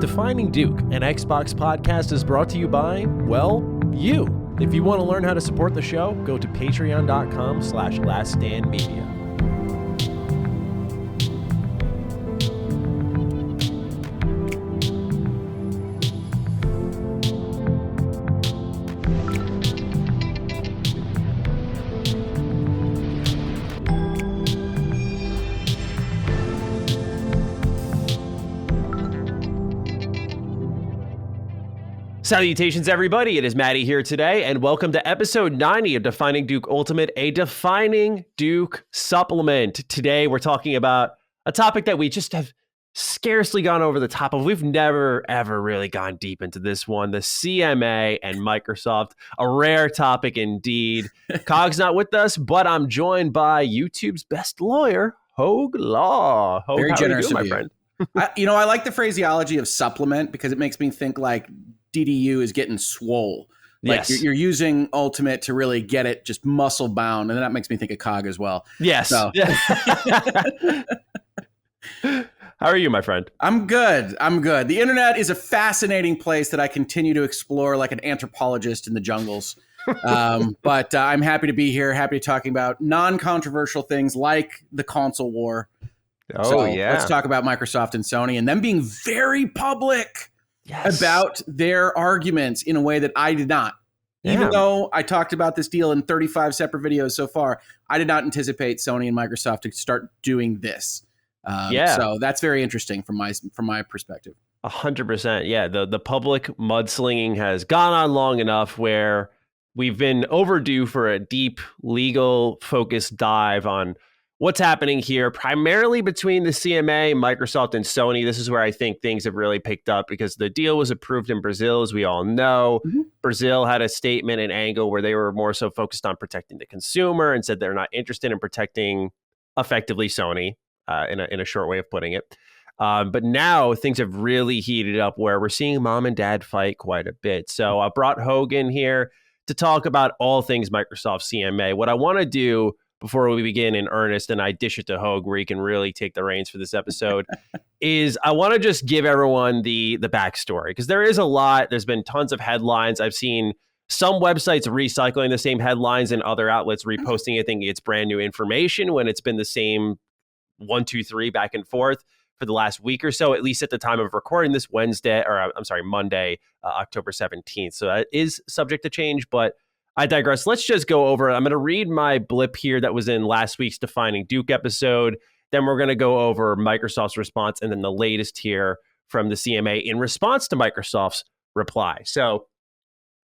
Defining Duke, an Xbox podcast, is brought to you by, well, you. If you want to learn how to support the show, go to patreon.com/laststandmedia. Salutations, everybody. It is Matty here today, and welcome to episode 90 of Defining Duke Ultimate, a Defining Duke supplement. Today, we're talking about a topic that we just have scarcely gone over the top of. We've never, ever really gone deep into this one, the CMA and Microsoft, a rare topic indeed. Cog's not with us, but I'm joined by YouTube's best lawyer, Hoeg Law. Hoeg, very generous how are you of doing, you. My friend? I like the phraseology of supplement because it makes me think like DDU is getting swole. Like Yes. you're using Ultimate to really get it just muscle bound. And then that makes me think of COG as well. Yes. So. How are you, my friend? I'm good. The internet is a fascinating place that I continue to explore like an anthropologist in the jungles. But I'm happy to be here, happy to talking about non-controversial things like the console war. Let's talk about Microsoft and Sony and them being very public. Yes. About their arguments in a way that I did not. Yeah. Even though I talked about this deal in 35 separate videos so far, I did not anticipate Sony and Microsoft to start doing this. So that's very interesting from my perspective. 100%. Yeah, the public mudslinging has gone on long enough where we've been overdue for a deep legal focused dive on what's happening here, primarily between the CMA, Microsoft, and Sony. This is where I think things have really picked up because the deal was approved in Brazil, as we all know. Mm-hmm. Brazil had a statement and angle where they were more so focused on protecting the consumer and said they're not interested in protecting effectively Sony, in a short way of putting it. But now things have really heated up where we're seeing mom and dad fight quite a bit. So I brought Hoeg in here to talk about all things Microsoft CMA. What I want to do before we begin in earnest, and I dish it to Hoeg where he can really take the reins for this episode, is I want to just give everyone the backstory, because there is a lot. There's been tons of headlines. I've seen some websites recycling the same headlines and other outlets reposting it, thinking it's brand new information when it's been the same 1, 2, 3 back and forth for the last week or so, at least at the time of recording this Monday, October 17th. So that is subject to change, but I digress. Let's just go over it. I'm going to read my blip here that was in last week's Defining Duke episode. Then we're going to go over Microsoft's response and then the latest here from the CMA in response to Microsoft's reply. So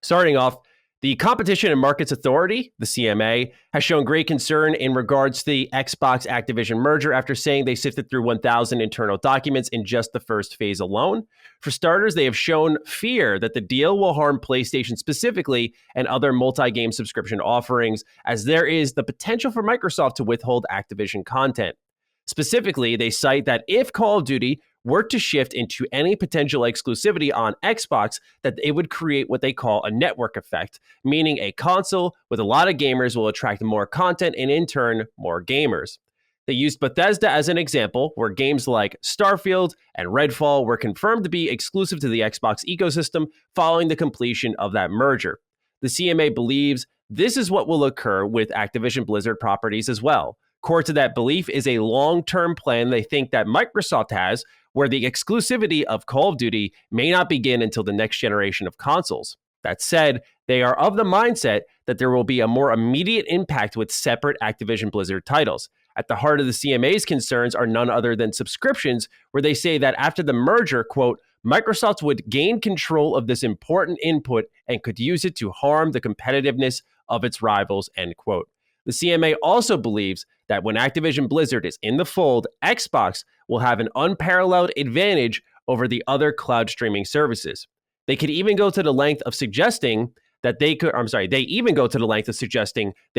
starting off, the Competition and Markets Authority, the CMA, has shown great concern in regards to the Xbox-Activision merger after saying they sifted through 1,000 internal documents in just the first phase alone. For starters, they have shown fear that the deal will harm PlayStation specifically and other multi-game subscription offerings, as there is the potential for Microsoft to withhold Activision content. Specifically, they cite that if Call of Duty were to shift into any potential exclusivity on Xbox, that it would create what they call a network effect, meaning a console with a lot of gamers will attract more content and in turn, more gamers. They used Bethesda as an example, where games like Starfield and Redfall were confirmed to be exclusive to the Xbox ecosystem following the completion of that merger. The CMA believes this is what will occur with Activision Blizzard properties as well. Core to that belief is a long-term plan they think that Microsoft has, where the exclusivity of Call of Duty may not begin until the next generation of consoles. That said, they are of the mindset that there will be a more immediate impact with separate Activision Blizzard titles. At the heart of the CMA's concerns are none other than subscriptions, where they say that after the merger, quote, Microsoft would gain control of this important input and could use it to harm the competitiveness of its rivals, end quote. The CMA also believes that when Activision Blizzard is in the fold, Xbox will have an unparalleled advantage over the other cloud streaming services. They could even go to the length of suggesting that they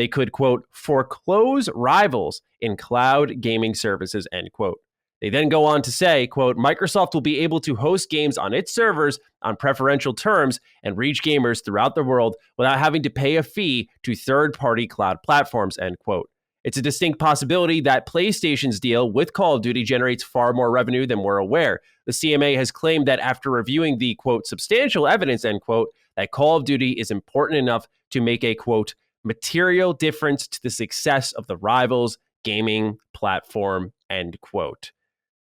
could, quote, foreclose rivals in cloud gaming services, end quote. They then go on to say, quote, Microsoft will be able to host games on its servers on preferential terms and reach gamers throughout the world without having to pay a fee to third-party cloud platforms, end quote. It's a distinct possibility that PlayStation's deal with Call of Duty generates far more revenue than we're aware. The CMA has claimed that after reviewing the, quote, substantial evidence, end quote, that Call of Duty is important enough to make a, quote, material difference to the success of the rivals gaming platform, end quote.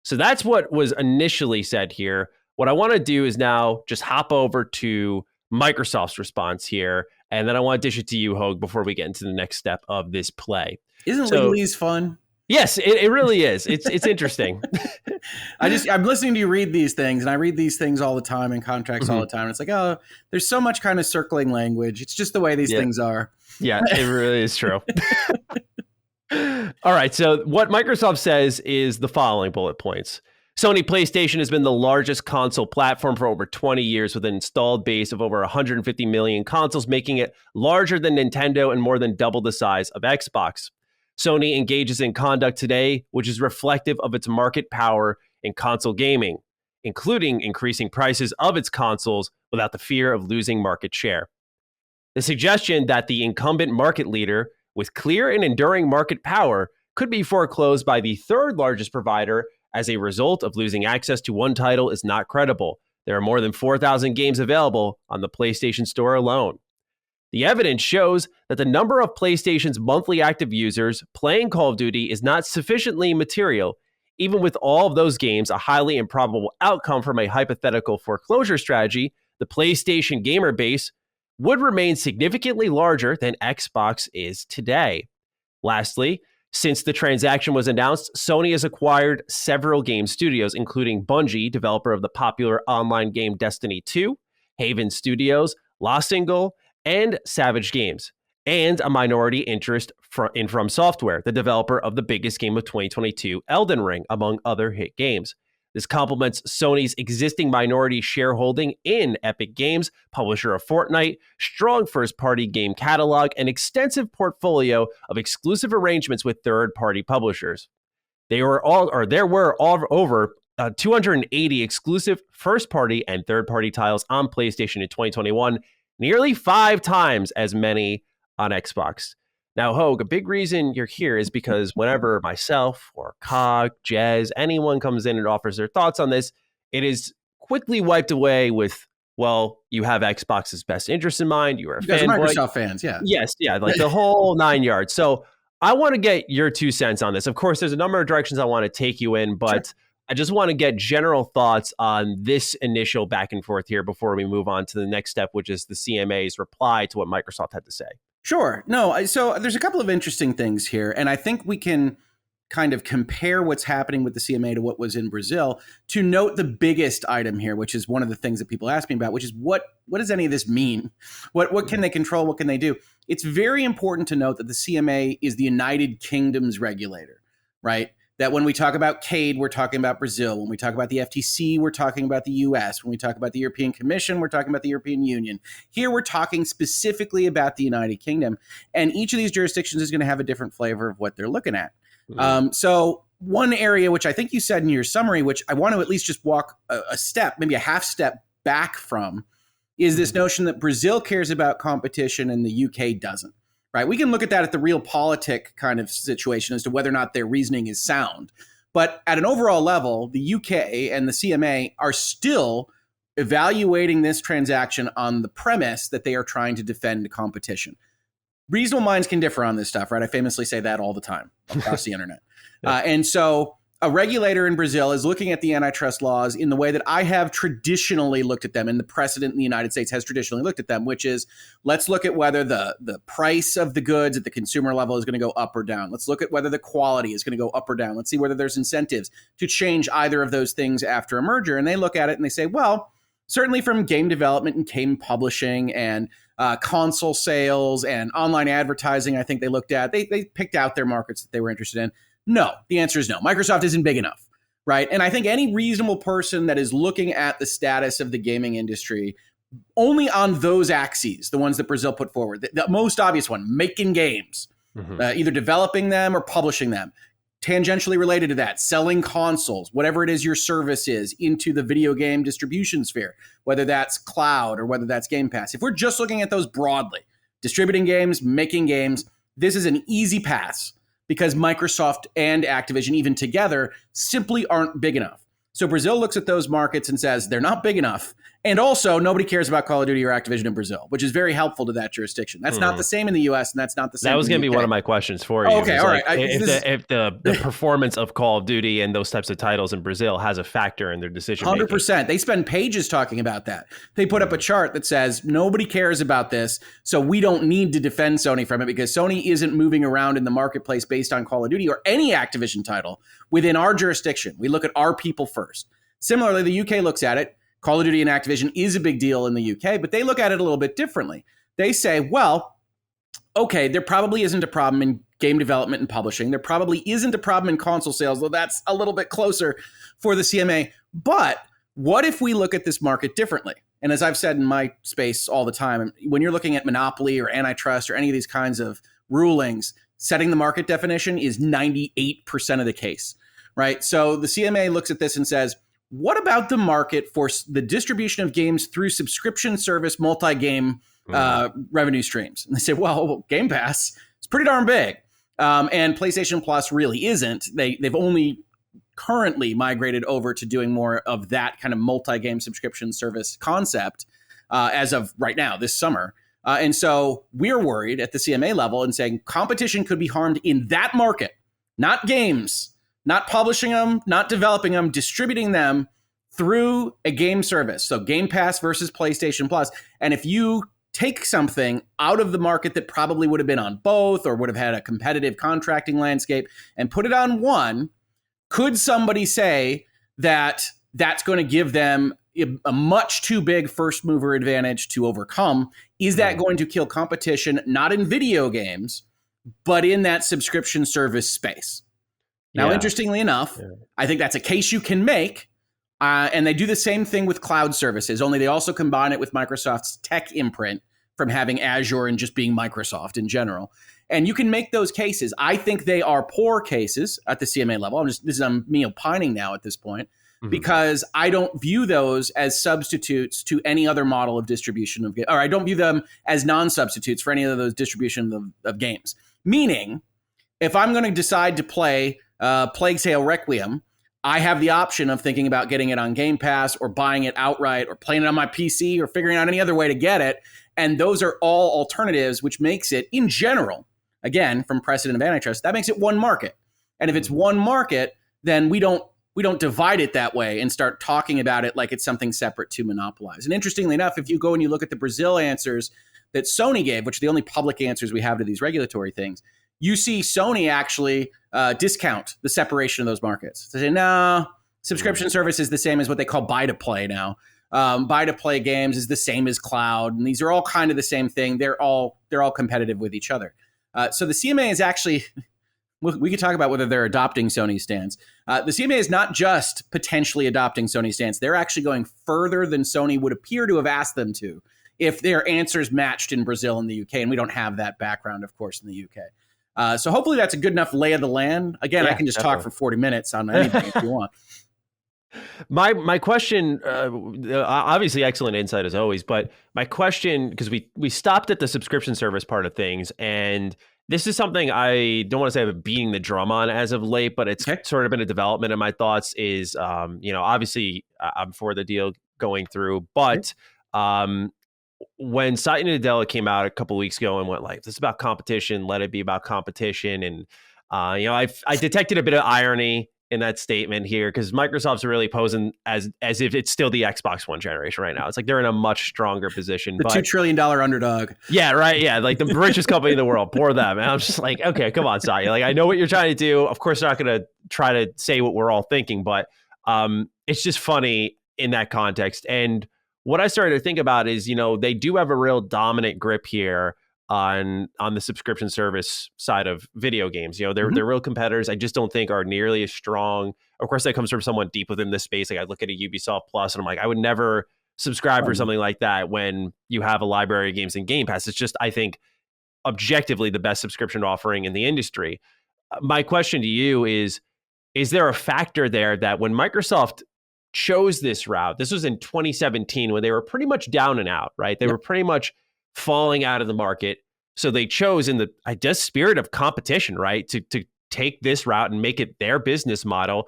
So that's what was initially said here. What I want to do is now just hop over to Microsoft's response here, and then I want to dish it to you, Hoeg, before we get into the next step of this play. Isn't legalese fun? Yes, it really is. It's interesting. I'm listening to you read these things, and I read these things all the time in contracts all the time. And it's like, oh, there's so much kind of circling language. It's just the way these things are. Yeah, it really is true. All right, so what Microsoft says is the following bullet points. Sony PlayStation has been the largest console platform for over 20 years with an installed base of over 150 million consoles, making it larger than Nintendo and more than double the size of Xbox. Sony engages in conduct today which is reflective of its market power in console gaming, including increasing prices of its consoles without the fear of losing market share. The suggestion that the incumbent market leader with clear and enduring market power could be foreclosed by the third largest provider as a result of losing access to one title is not credible. There are more than 4,000 games available on the PlayStation Store alone. The evidence shows that the number of PlayStation's monthly active users playing Call of Duty is not sufficiently material. Even with all of those games, a highly improbable outcome from a hypothetical foreclosure strategy, the PlayStation gamer base would remain significantly larger than Xbox is today. Lastly, since the transaction was announced, Sony has acquired several game studios, including Bungie, developer of the popular online game Destiny 2, Haven Studios, La Single, and Savage Games, and a minority interest in From Software, the developer of the biggest game of 2022, Elden Ring, among other hit games. This complements Sony's existing minority shareholding in Epic Games, publisher of Fortnite, strong first-party game catalog, and extensive portfolio of exclusive arrangements with third-party publishers. There were over 280 exclusive first-party and third-party titles on PlayStation in 2021, nearly 5 times as many on Xbox. Now, Hoeg, a big reason you're here is because whenever myself or Cog, Jez, anyone comes in and offers their thoughts on this, it is quickly wiped away with, well, you have Xbox's best interest in mind. You are a you guys are fanboy. Microsoft fans, yeah. Yes, yeah, like the whole 9 yards. So I want to get your 2 cents on this. Of course, there's a number of directions I want to take you in, but sure. I just want to get general thoughts on this initial back and forth here before we move on to the next step, which is the CMA's reply to what Microsoft had to say. Sure. No, so there's a couple of interesting things here, and I think we can kind of compare what's happening with the CMA to what was in Brazil to note the biggest item here, which is one of the things that people ask me about, which is what does any of this mean? What can they control? What can they do? It's very important to note that the CMA is the United Kingdom's regulator, right? That when we talk about CADE, we're talking about Brazil. When we talk about the FTC, we're talking about the US. When we talk about the European Commission, we're talking about the European Union. Here, we're talking specifically about the United Kingdom. And each of these jurisdictions is going to have a different flavor of what they're looking at. So one area, which I think you said in your summary, which I want to at least just walk a step, maybe a half step back from, is this notion that Brazil cares about competition and the UK doesn't. Right, we can look at that at the realpolitik kind of situation as to whether or not their reasoning is sound. But at an overall level, the UK and the CMA are still evaluating this transaction on the premise that they are trying to defend competition. Reasonable minds can differ on this stuff, right? I famously say that all the time across the internet. And so a regulator in Brazil is looking at the antitrust laws in the way that I have traditionally looked at them, and the precedent in the United States has traditionally looked at them, which is let's look at whether the price of the goods at the consumer level is going to go up or down. Let's look at whether the quality is going to go up or down. Let's see whether there's incentives to change either of those things after a merger. And they look at it and they say, well, certainly from game development and game publishing and console sales and online advertising, I think they looked at, they picked out their markets that they were interested in. No, the answer is no. Microsoft isn't big enough, right? And I think any reasonable person that is looking at the status of the gaming industry only on those axes, the ones that Brazil put forward, the most obvious one, making games, either developing them or publishing them, tangentially related to that, selling consoles, whatever it is your service is, into the video game distribution sphere, whether that's cloud or whether that's Game Pass. If we're just looking at those broadly, distributing games, making games, this is an easy pass because Microsoft and Activision, even together, simply aren't big enough. So Brazil looks at those markets and says they're not big enough. And also, nobody cares about Call of Duty or Activision in Brazil, which is very helpful to that jurisdiction. That's not the same in the U.S., and that's not the same. That was going to be one of my questions for you. Okay, all right. If the performance of Call of Duty and those types of titles in Brazil has a factor in their decision making. 100%. They spend pages talking about that. They put up a chart that says nobody cares about this, so we don't need to defend Sony from it because Sony isn't moving around in the marketplace based on Call of Duty or any Activision title within our jurisdiction. We look at our people first. Similarly, the UK looks at it. Call of Duty and Activision is a big deal in the UK, but they look at it a little bit differently. They say, well, okay, there probably isn't a problem in game development and publishing. There probably isn't a problem in console sales, though that's a little bit closer for the CMA. But what if we look at this market differently? And as I've said in my space all the time, when you're looking at monopoly or antitrust or any of these kinds of rulings, setting the market definition is 98% of the case, right? So the CMA looks at this and says, what about the market for the distribution of games through subscription service multi-game revenue streams? And they say, well, Game Pass is pretty darn big. And PlayStation Plus really isn't. They've only currently migrated over to doing more of that kind of multi-game subscription service concept as of right now, this summer. And so we're worried at the CMA level and saying competition could be harmed in that market, not games, not publishing them, not developing them, distributing them through a game service. So Game Pass versus PlayStation Plus. And if you take something out of the market that probably would have been on both or would have had a competitive contracting landscape and put it on one, could somebody say that that's going to give them a much too big first mover advantage to overcome? Is that going to kill competition, not in video games, but in that subscription service space? Now, interestingly enough, I think that's a case you can make. And they do the same thing with cloud services, only they also combine it with Microsoft's tech imprint from having Azure and just being Microsoft in general. And you can make those cases. I think they are poor cases at the CMA level. I'm me opining now at this point, because I don't view those as substitutes to any other model of distribution of games, or I don't view them as non-substitutes for any of those distribution of games. Meaning, if I'm going to decide to play Plague Tale Requiem, I have the option of thinking about getting it on Game Pass or buying it outright or playing it on my PC or figuring out any other way to get it. And those are all alternatives, which makes it, in general, again, from precedent of antitrust, that makes it one market. And if it's one market, then we don't divide it that way and start talking about it like it's something separate to monopolize. And interestingly enough, if you go and you look at the Brazil answers that Sony gave, which are the only public answers we have to these regulatory things, you see Sony actually discount the separation of those markets. They say, no, subscription service is the same as what they call buy-to-play now. Buy-to-play games is the same as cloud, and these are all kind of the same thing. They're all competitive with each other. So the CMA is actually, we could talk about whether they're adopting Sony's stance. The CMA is not just potentially adopting Sony's stance. They're actually going further than Sony would appear to have asked them to if their answers matched in Brazil and the UK, and we don't have that background, of course, in the UK. So hopefully that's a good enough lay of the land. Again, I can just talk for 40 minutes on anything if you want. My question, obviously excellent insight as always, but my question, because we stopped at the subscription service part of things, and this is something I don't want to say I've been beating the drum on as of late, but it's sort of been a development in my thoughts is, obviously I'm for the deal going through, but when Satya Nadella came out a couple of weeks ago and went like, this is about competition, let it be about competition. And, I detected a bit of irony in that statement here because Microsoft's really posing as if it's still the Xbox One generation right now. It's like they're in a much stronger position. The $2 trillion underdog. Yeah, right. Yeah, like the richest company in the world. Poor them. And I'm just like, okay, come on, Satya. Like, I know what you're trying to do. Of course, they're not going to try to say what we're all thinking, but it's just funny in that context. And what I started to think about is, they do have a real dominant grip here on the subscription service side of video games. They're real competitors. I just don't think are nearly as strong. Of course, that comes from someone deep within this space. Like I look at a Ubisoft Plus and I'm like, I would never subscribe for something like that when you have a library of games in Game Pass. It's just, I think, objectively the best subscription offering in the industry. My question to you is there a factor there that when Microsoft chose this route, this was in 2017 when they were pretty much down and out, right? They were pretty much falling out of the market. So they chose in the, spirit of competition, right? To take this route and make it their business model.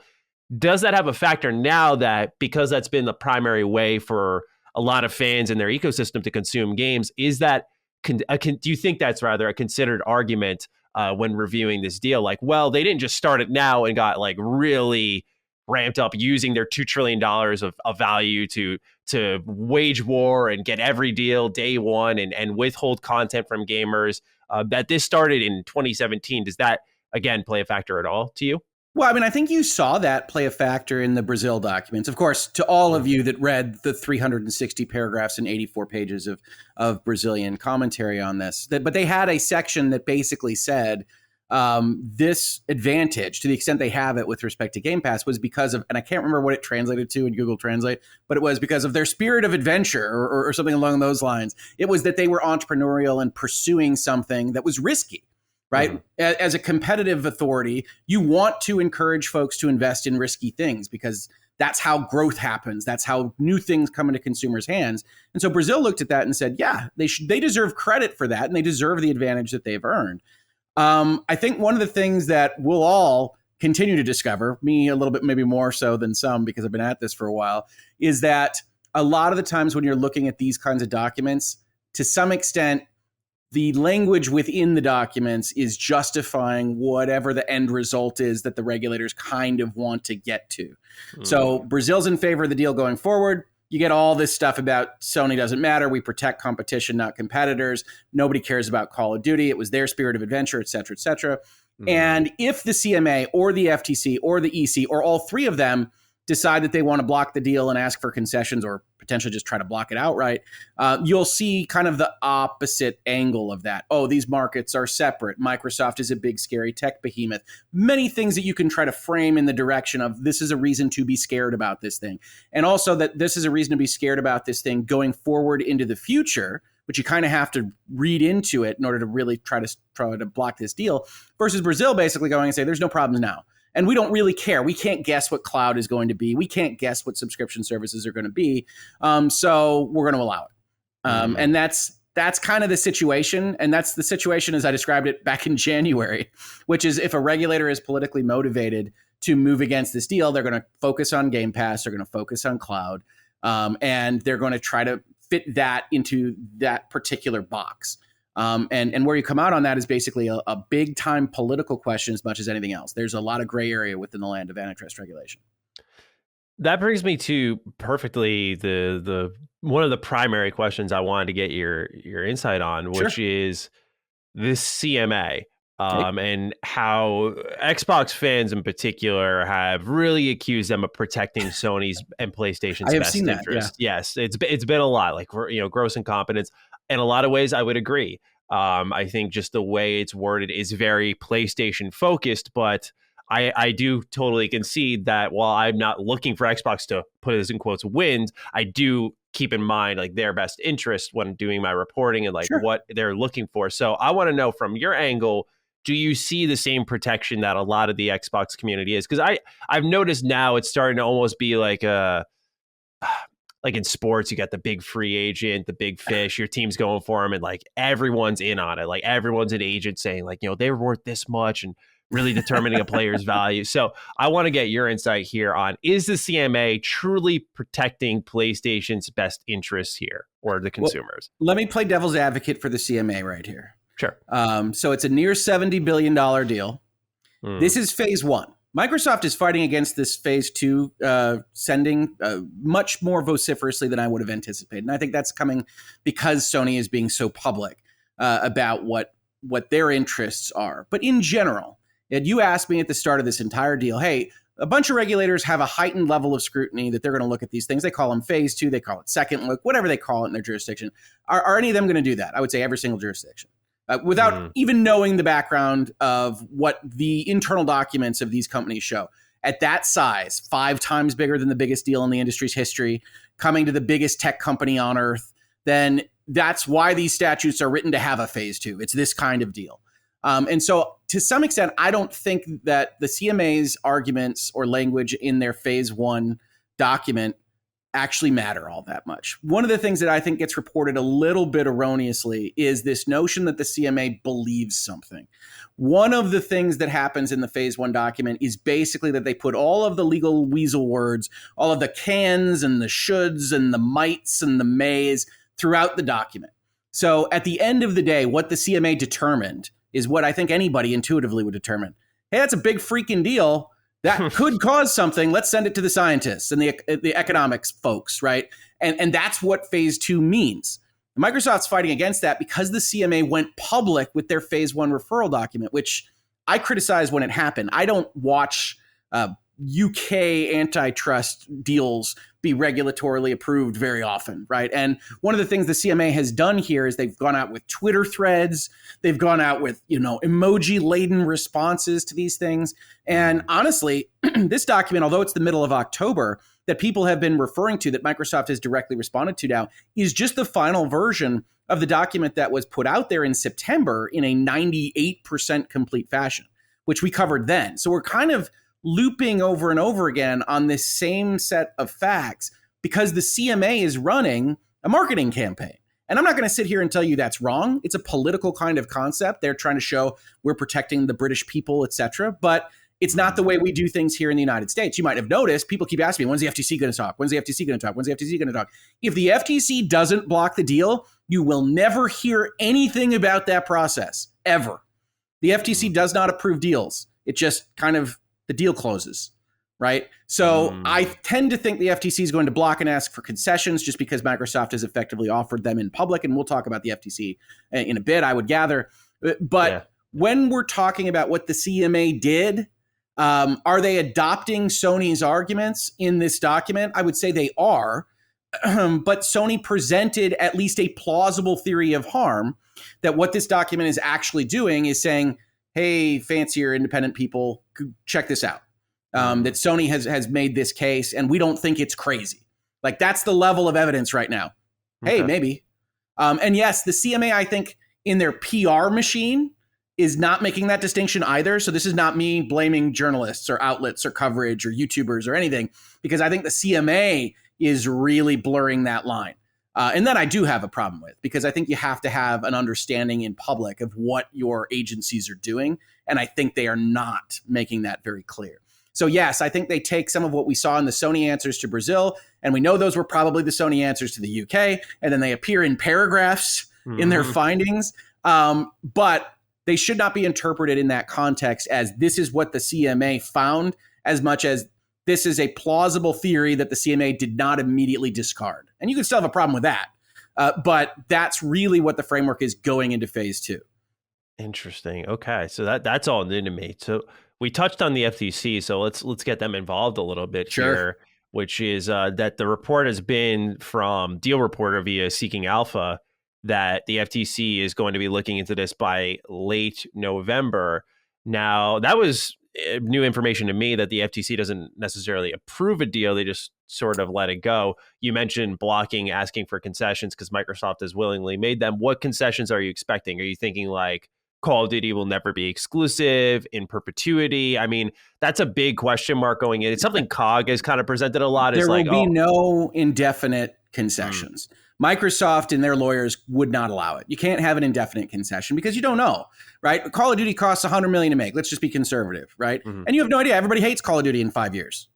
Does that have a factor now that because that's been the primary way for a lot of fans in their ecosystem to consume games? Is that do you think that's rather a considered argument when reviewing this deal? Like, well, they didn't just start it now and got like really ramped up using their $2 trillion of value to wage war and get every deal day one and withhold content from gamers. That this started in 2017. Does that again play a factor at all to you? Well, I mean, I think you saw that play a factor in the Brazil documents. Of course, to all of you that read the 360 paragraphs and 84 pages of Brazilian commentary on this, but they had a section that basically said this advantage, to the extent they have it with respect to Game Pass, was because of, and I can't remember what it translated to in Google Translate, but it was because of their spirit of adventure or something along those lines. It was that they were entrepreneurial and pursuing something that was risky. Right? Mm-hmm. As a competitive authority, you want to encourage folks to invest in risky things because that's how growth happens. That's how new things come into consumers' hands. And so Brazil looked at that and said, yeah, they deserve credit for that and they deserve the advantage that they've earned. I think one of the things that we'll all continue to discover, me a little bit maybe more so than some because I've been at this for a while, is that a lot of the times when you're looking at these kinds of documents, to some extent, the language within the documents is justifying whatever the end result is that the regulators kind of want to get to. So Brazil's in favor of the deal going forward. You get all this stuff about Sony doesn't matter. We protect competition, not competitors. Nobody cares about Call of Duty. It was their spirit of adventure, et cetera, et cetera. And if the CMA or the FTC or the EC or all three of them decide that they want to block the deal and ask for concessions or potentially just try to block it outright, you'll see kind of the opposite angle of that. Oh, these markets are separate. Microsoft is a big, scary tech behemoth. Many things that you can try to frame in the direction of this is a reason to be scared about this thing. And also that this is a reason to be scared about this thing going forward into the future, but you kind of have to read into it in order to really try to block this deal, versus Brazil basically going and say, there's no problems now. And we don't really care. We can't guess what cloud is going to be. We can't guess what subscription services are going to be. So we're going to allow it. And that's kind of the situation. And that's the situation as I described it back in January, which is if a regulator is politically motivated to move against this deal, they're going to focus on Game Pass. They're going to focus on cloud. And they're going to try to fit that into that particular box. And where you come out on that is basically a big time political question as much as anything else. There's a lot of gray area within the land of antitrust regulation. That brings me to perfectly the one of the primary questions I wanted to get your insight on, which is this CMA and how Xbox fans in particular have really accused them of protecting Sony's and PlayStation's best interest. Yeah. Yes, it's been a lot, like gross incompetence. In a lot of ways, I would agree. I think just the way it's worded is very PlayStation focused, but I do totally concede that while I'm not looking for Xbox to put this in quotes wins, I do keep in mind like their best interest when doing my reporting and like what they're looking for. So I want to know from your angle, do you see the same protection that a lot of the Xbox community is? Because I've noticed now it's starting to almost be like a like in sports, you got the big free agent, the big fish, your team's going for them, and like everyone's in on it. Like everyone's an agent saying like, they're worth this much and really determining a player's value. So I want to get your insight here on, is the CMA truly protecting PlayStation's best interests here or the consumers? Well, let me play devil's advocate for the CMA right here. Sure. So it's a near $70 billion deal. This is phase one. Microsoft is fighting against this phase two sending much more vociferously than I would have anticipated. And I think that's coming because Sony is being so public about what their interests are. But in general, you asked me at the start of this entire deal, hey, a bunch of regulators have a heightened level of scrutiny that they're going to look at these things. They call them phase two. They call it second look, whatever they call it in their jurisdiction. Are any of them going to do that? I would say every single jurisdiction. Without even knowing the background of what the internal documents of these companies show. At that size, 5 times bigger than the biggest deal in the industry's history, coming to the biggest tech company on earth, then that's why these statutes are written to have a phase two. It's this kind of deal. And so to some extent, I don't think that the CMA's arguments or language in their phase one document actually matter all that much. One of the things that I think gets reported a little bit erroneously is this notion that the CMA believes something. One of the things that happens in the phase one document is basically that they put all of the legal weasel words, all of the cans and the shoulds and the mights and the mays throughout the document. So at the end of the day, what the CMA determined is what I think anybody intuitively would determine. Hey, that's a big freaking deal. That could cause something. Let's send it to the scientists and the economics folks, right? And that's what phase two means. Microsoft's fighting against that because the CMA went public with their phase one referral document, which I criticized when it happened. I don't watch UK antitrust deals be regulatorily approved very often, right? And one of the things the CMA has done here is they've gone out with Twitter threads. They've gone out with, emoji-laden responses to these things. And honestly, this document, although it's the middle of October, that people have been referring to, that Microsoft has directly responded to now, is just the final version of the document that was put out there in September in a 98% complete fashion, which we covered then. So we're kind of looping over and over again on this same set of facts because the CMA is running a marketing campaign. And I'm not going to sit here and tell you that's wrong. It's a political kind of concept. They're trying to show we're protecting the British people, et cetera. But it's not the way we do things here in the United States. You might have noticed people keep asking me, when's the FTC going to talk? When's the FTC going to talk? When's the FTC going to talk? If the FTC doesn't block the deal, you will never hear anything about that process, ever. The FTC does not approve deals. It just kind of, the deal closes, right? So I tend to think the FTC is going to block and ask for concessions just because Microsoft has effectively offered them in public. And we'll talk about the FTC in a bit, I would gather. But when we're talking about what the CMA did, are they adopting Sony's arguments in this document? I would say they are. But Sony presented at least a plausible theory of harm that what this document is actually doing is saying, hey, fancier independent people, check this out. That Sony has made this case, and we don't think it's crazy. Like, that's the level of evidence right now. Okay. Hey, maybe. And yes, the CMA, I think, in their PR machine is not making that distinction either. So this is not me blaming journalists or outlets or coverage or YouTubers or anything, because I think the CMA is really blurring that line. And that I do have a problem with, because I think you have to have an understanding in public of what your agencies are doing. And I think they are not making that very clear. So yes, I think they take some of what we saw in the Sony answers to Brazil, and we know those were probably the Sony answers to the UK, and then they appear in paragraphs in their findings. But they should not be interpreted in that context as this is what the CMA found, as much as this is a plausible theory that the CMA did not immediately discard. And you can still have a problem with that. But that's really what the framework is going into phase two. Interesting. Okay. So that's all new to me. So we touched on the FTC. So let's get them involved a little bit here, which is that the report has been from Deal Reporter via Seeking Alpha that the FTC is going to be looking into this by late November. Now, that was new information to me, that the FTC doesn't necessarily approve a deal. They just sort of let it go. You mentioned blocking, asking for concessions because Microsoft has willingly made them. What concessions are you expecting? Are you thinking like Call of Duty will never be exclusive in perpetuity? I mean, that's a big question mark going in. It's something COG has kind of presented a lot. There will be no indefinite concessions. Microsoft and their lawyers would not allow it. You can't have an indefinite concession because you don't know, right? Call of Duty costs $100 million to make. Let's just be conservative, right? And you have no idea. Everybody hates Call of Duty in 5 years.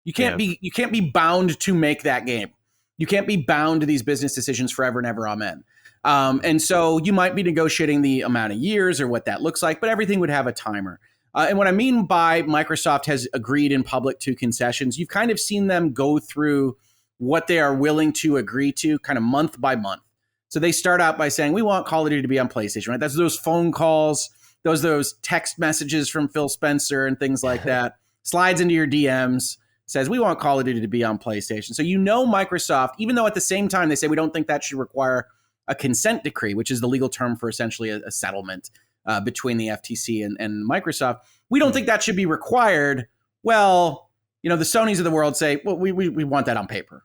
You can't be bound to make that game. You can't be bound to these business decisions forever and ever. Amen. And so you might be negotiating the amount of years or what that looks like, but everything would have a timer. And what I mean by Microsoft has agreed in public to concessions, you've kind of seen them go through what they are willing to agree to kind of month by month. So they start out by saying, we want Call of Duty to be on PlayStation, right? That's those phone calls, those text messages from Phil Spencer and things like that. Slides into your DMs, says, we want Call of Duty to be on PlayStation. So you know Microsoft, even though at the same time they say we don't think that should require a consent decree, which is the legal term for essentially a settlement between the FTC and Microsoft, we don't think that should be required. Well, you know, the Sonys of the world say, well, we want that on paper.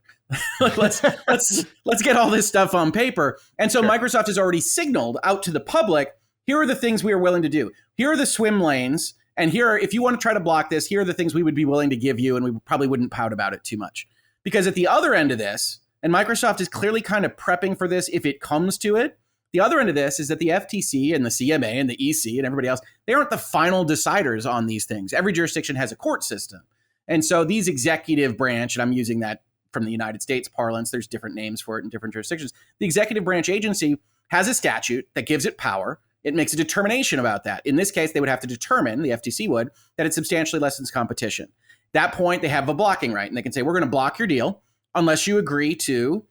let's get all this stuff on paper. And so Microsoft has already signaled out to the public, here are the things we are willing to do. Here are the swim lanes. And here, if you want to try to block this, here are the things we would be willing to give you. And we probably wouldn't pout about it too much. Because at the other end of this, and Microsoft is clearly kind of prepping for this if it comes to it, the other end of this is that the FTC and the CMA and the EC and everybody else, they aren't the final deciders on these things. Every jurisdiction has a court system. And so these executive branch, and I'm using that from the United States parlance, there's different names for it in different jurisdictions. The executive branch agency has a statute that gives it power. It makes a determination about that. In this case, they would have to determine, the FTC would, that it substantially lessens competition. At that point, they have a blocking right, and they can say, we're going to block your deal unless you agree to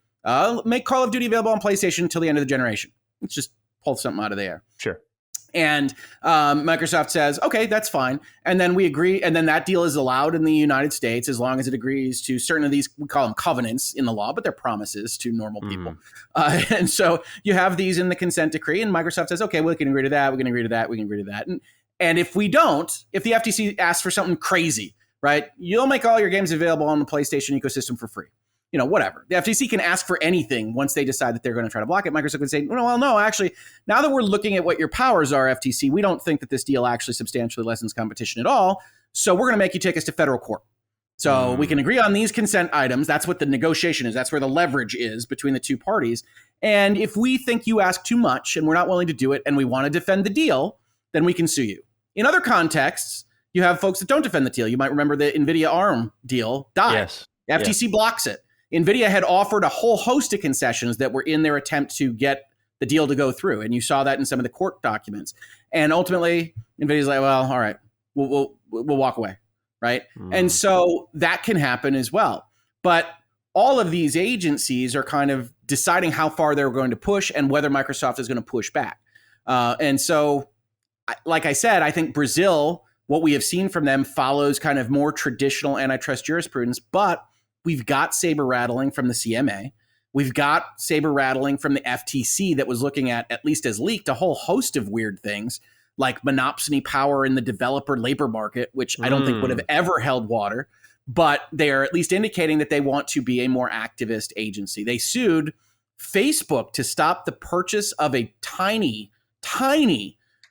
make Call of Duty available on PlayStation until the end of the generation. Let's just pull something out of the air. Sure. And Microsoft says, okay, that's fine. And then we agree. And then that deal is allowed in the United States as long as it agrees to certain of these, we call them covenants in the law, but they're promises to normal people. And so you have these in the consent decree, and Microsoft says, okay, we can agree to that. We can agree to that. We can agree to that. And if we don't, if the FTC asks for something crazy, right, you'll make all your games available on the PlayStation ecosystem for free. Whatever. The FTC can ask for anything once they decide that they're going to try to block it. Microsoft can say, well, no, actually, now that we're looking at what your powers are, FTC, we don't think that this deal actually substantially lessens competition at all. So we're going to make you take us to federal court. So we can agree on these consent items. That's what the negotiation is. That's where the leverage is between the two parties. And if we think you ask too much and we're not willing to do it and we want to defend the deal, then we can sue you. In other contexts, you have folks that don't defend the deal. You might remember the NVIDIA ARM deal died. Yes. FTC blocks it. NVIDIA had offered a whole host of concessions that were in their attempt to get the deal to go through. And you saw that in some of the court documents. And ultimately, NVIDIA's like, well, all right, we'll walk away, right? And so that can happen as well. But all of these agencies are kind of deciding how far they're going to push and whether Microsoft is going to push back. And so, like I said, I think Brazil, what we have seen from them follows kind of more traditional antitrust jurisprudence, but we've got saber rattling from the CMA. We've got saber rattling from the FTC that was looking at least as leaked, a whole host of weird things like monopsony power in the developer labor market, which I don't think would have ever held water. But they are at least indicating that they want to be a more activist agency. They sued Facebook to stop the purchase of a tiny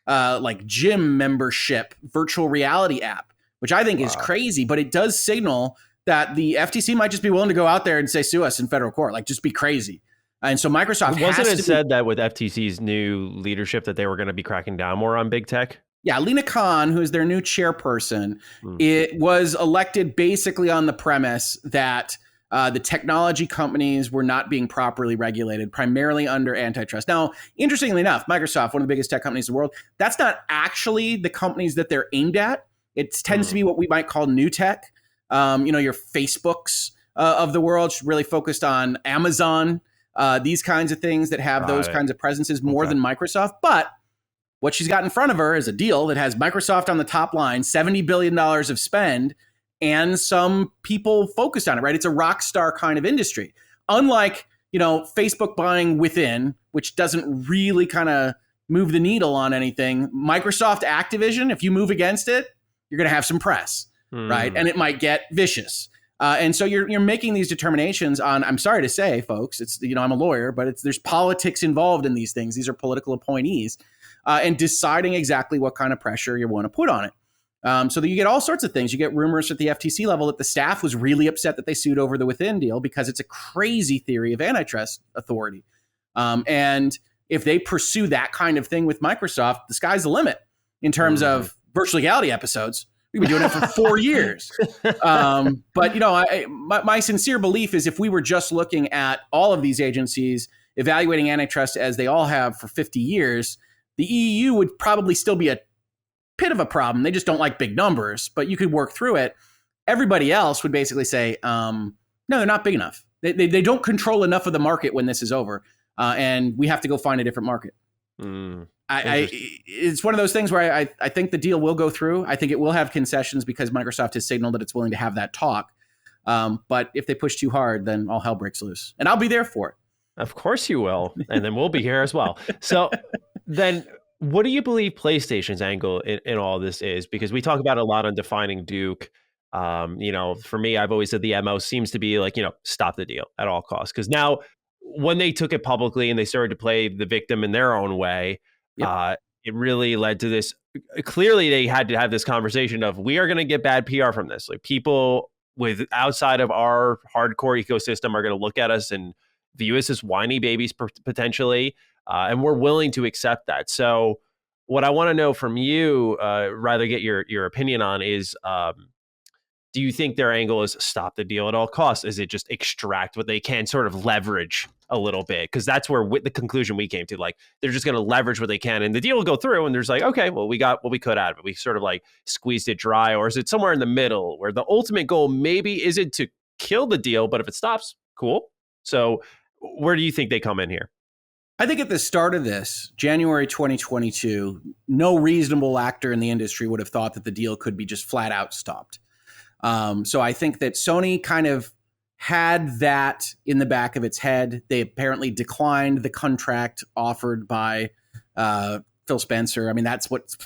like gym membership virtual reality app, which I think is crazy, but it does signal that the FTC might just be willing to go out there and say, sue us in federal court, like just be crazy. And so Microsoft wasn't it said that with FTC's new leadership that they were going to be cracking down more on big tech? Yeah, Lena Khan, who is their new chairperson, it was elected basically on the premise that the technology companies were not being properly regulated, primarily under antitrust. Now, interestingly enough, Microsoft, one of the biggest tech companies in the world, that's not actually the companies that they're aimed at. It tends to be what we might call new tech. Your Facebooks of the world, really focused on Amazon, these kinds of things that have those kinds of presences more than Microsoft. But what she's got in front of her is a deal that has Microsoft on the top line, $70 billion of spend, and some people focused on it, right? It's a rock star kind of industry. Unlike, Facebook buying Within, which doesn't really kind of move the needle on anything. Microsoft-Activision, if you move against it, you're going to have some press. Right. And it might get vicious. And so you're making these determinations on, I'm sorry to say, folks, it's, I'm a lawyer, but there's politics involved in these things. These are political appointees and deciding exactly what kind of pressure you want to put on it. So that you get all sorts of things. You get rumors at the FTC level that the staff was really upset that they sued over the Within deal because it's a crazy theory of antitrust authority. And if they pursue that kind of thing with Microsoft, the sky's the limit in terms of virtual legality episodes. We've been doing it for 4 years. But, my sincere belief is if we were just looking at all of these agencies evaluating antitrust as they all have for 50 years, the EU would probably still be a bit of a problem. They just don't like big numbers, but you could work through it. Everybody else would basically say, no, they're not big enough. They don't control enough of the market when this is over. And we have to go find a different market. It's one of those things where I think the deal will go through. I think it will have concessions because Microsoft has signaled that it's willing to have that talk. But if they push too hard, then all hell breaks loose. And I'll be there for it. Of course you will. And then we'll be here as well. So then what do you believe PlayStation's angle in all this is? Because we talk about a lot on defining Duke. For me, I've always said the MO seems to be like, stop the deal at all costs. Because now when they took it publicly and they started to play the victim in their own way, it really led to this. Clearly, they had to have this conversation of we are going to get bad PR from this. Like people with outside of our hardcore ecosystem are going to look at us and view us as whiny babies potentially, and we're willing to accept that. So what I want to know from you, rather get your opinion on, is do you think their angle is stop the deal at all costs? Is it just extract what they can, sort of leverage a little bit? Because that's where the conclusion we came to. Like, they're just going to leverage what they can, and the deal will go through, and there's like, okay, well, we got what we could out of it. We sort of like squeezed it dry. Or is it somewhere in the middle where the ultimate goal maybe isn't to kill the deal, but if it stops, cool. So where do you think they come in here? I think at the start of this, January 2022, no reasonable actor in the industry would have thought that the deal could be just flat out stopped. So I think that Sony kind of had that in the back of its head. They apparently declined the contract offered by Phil Spencer. I mean, that's what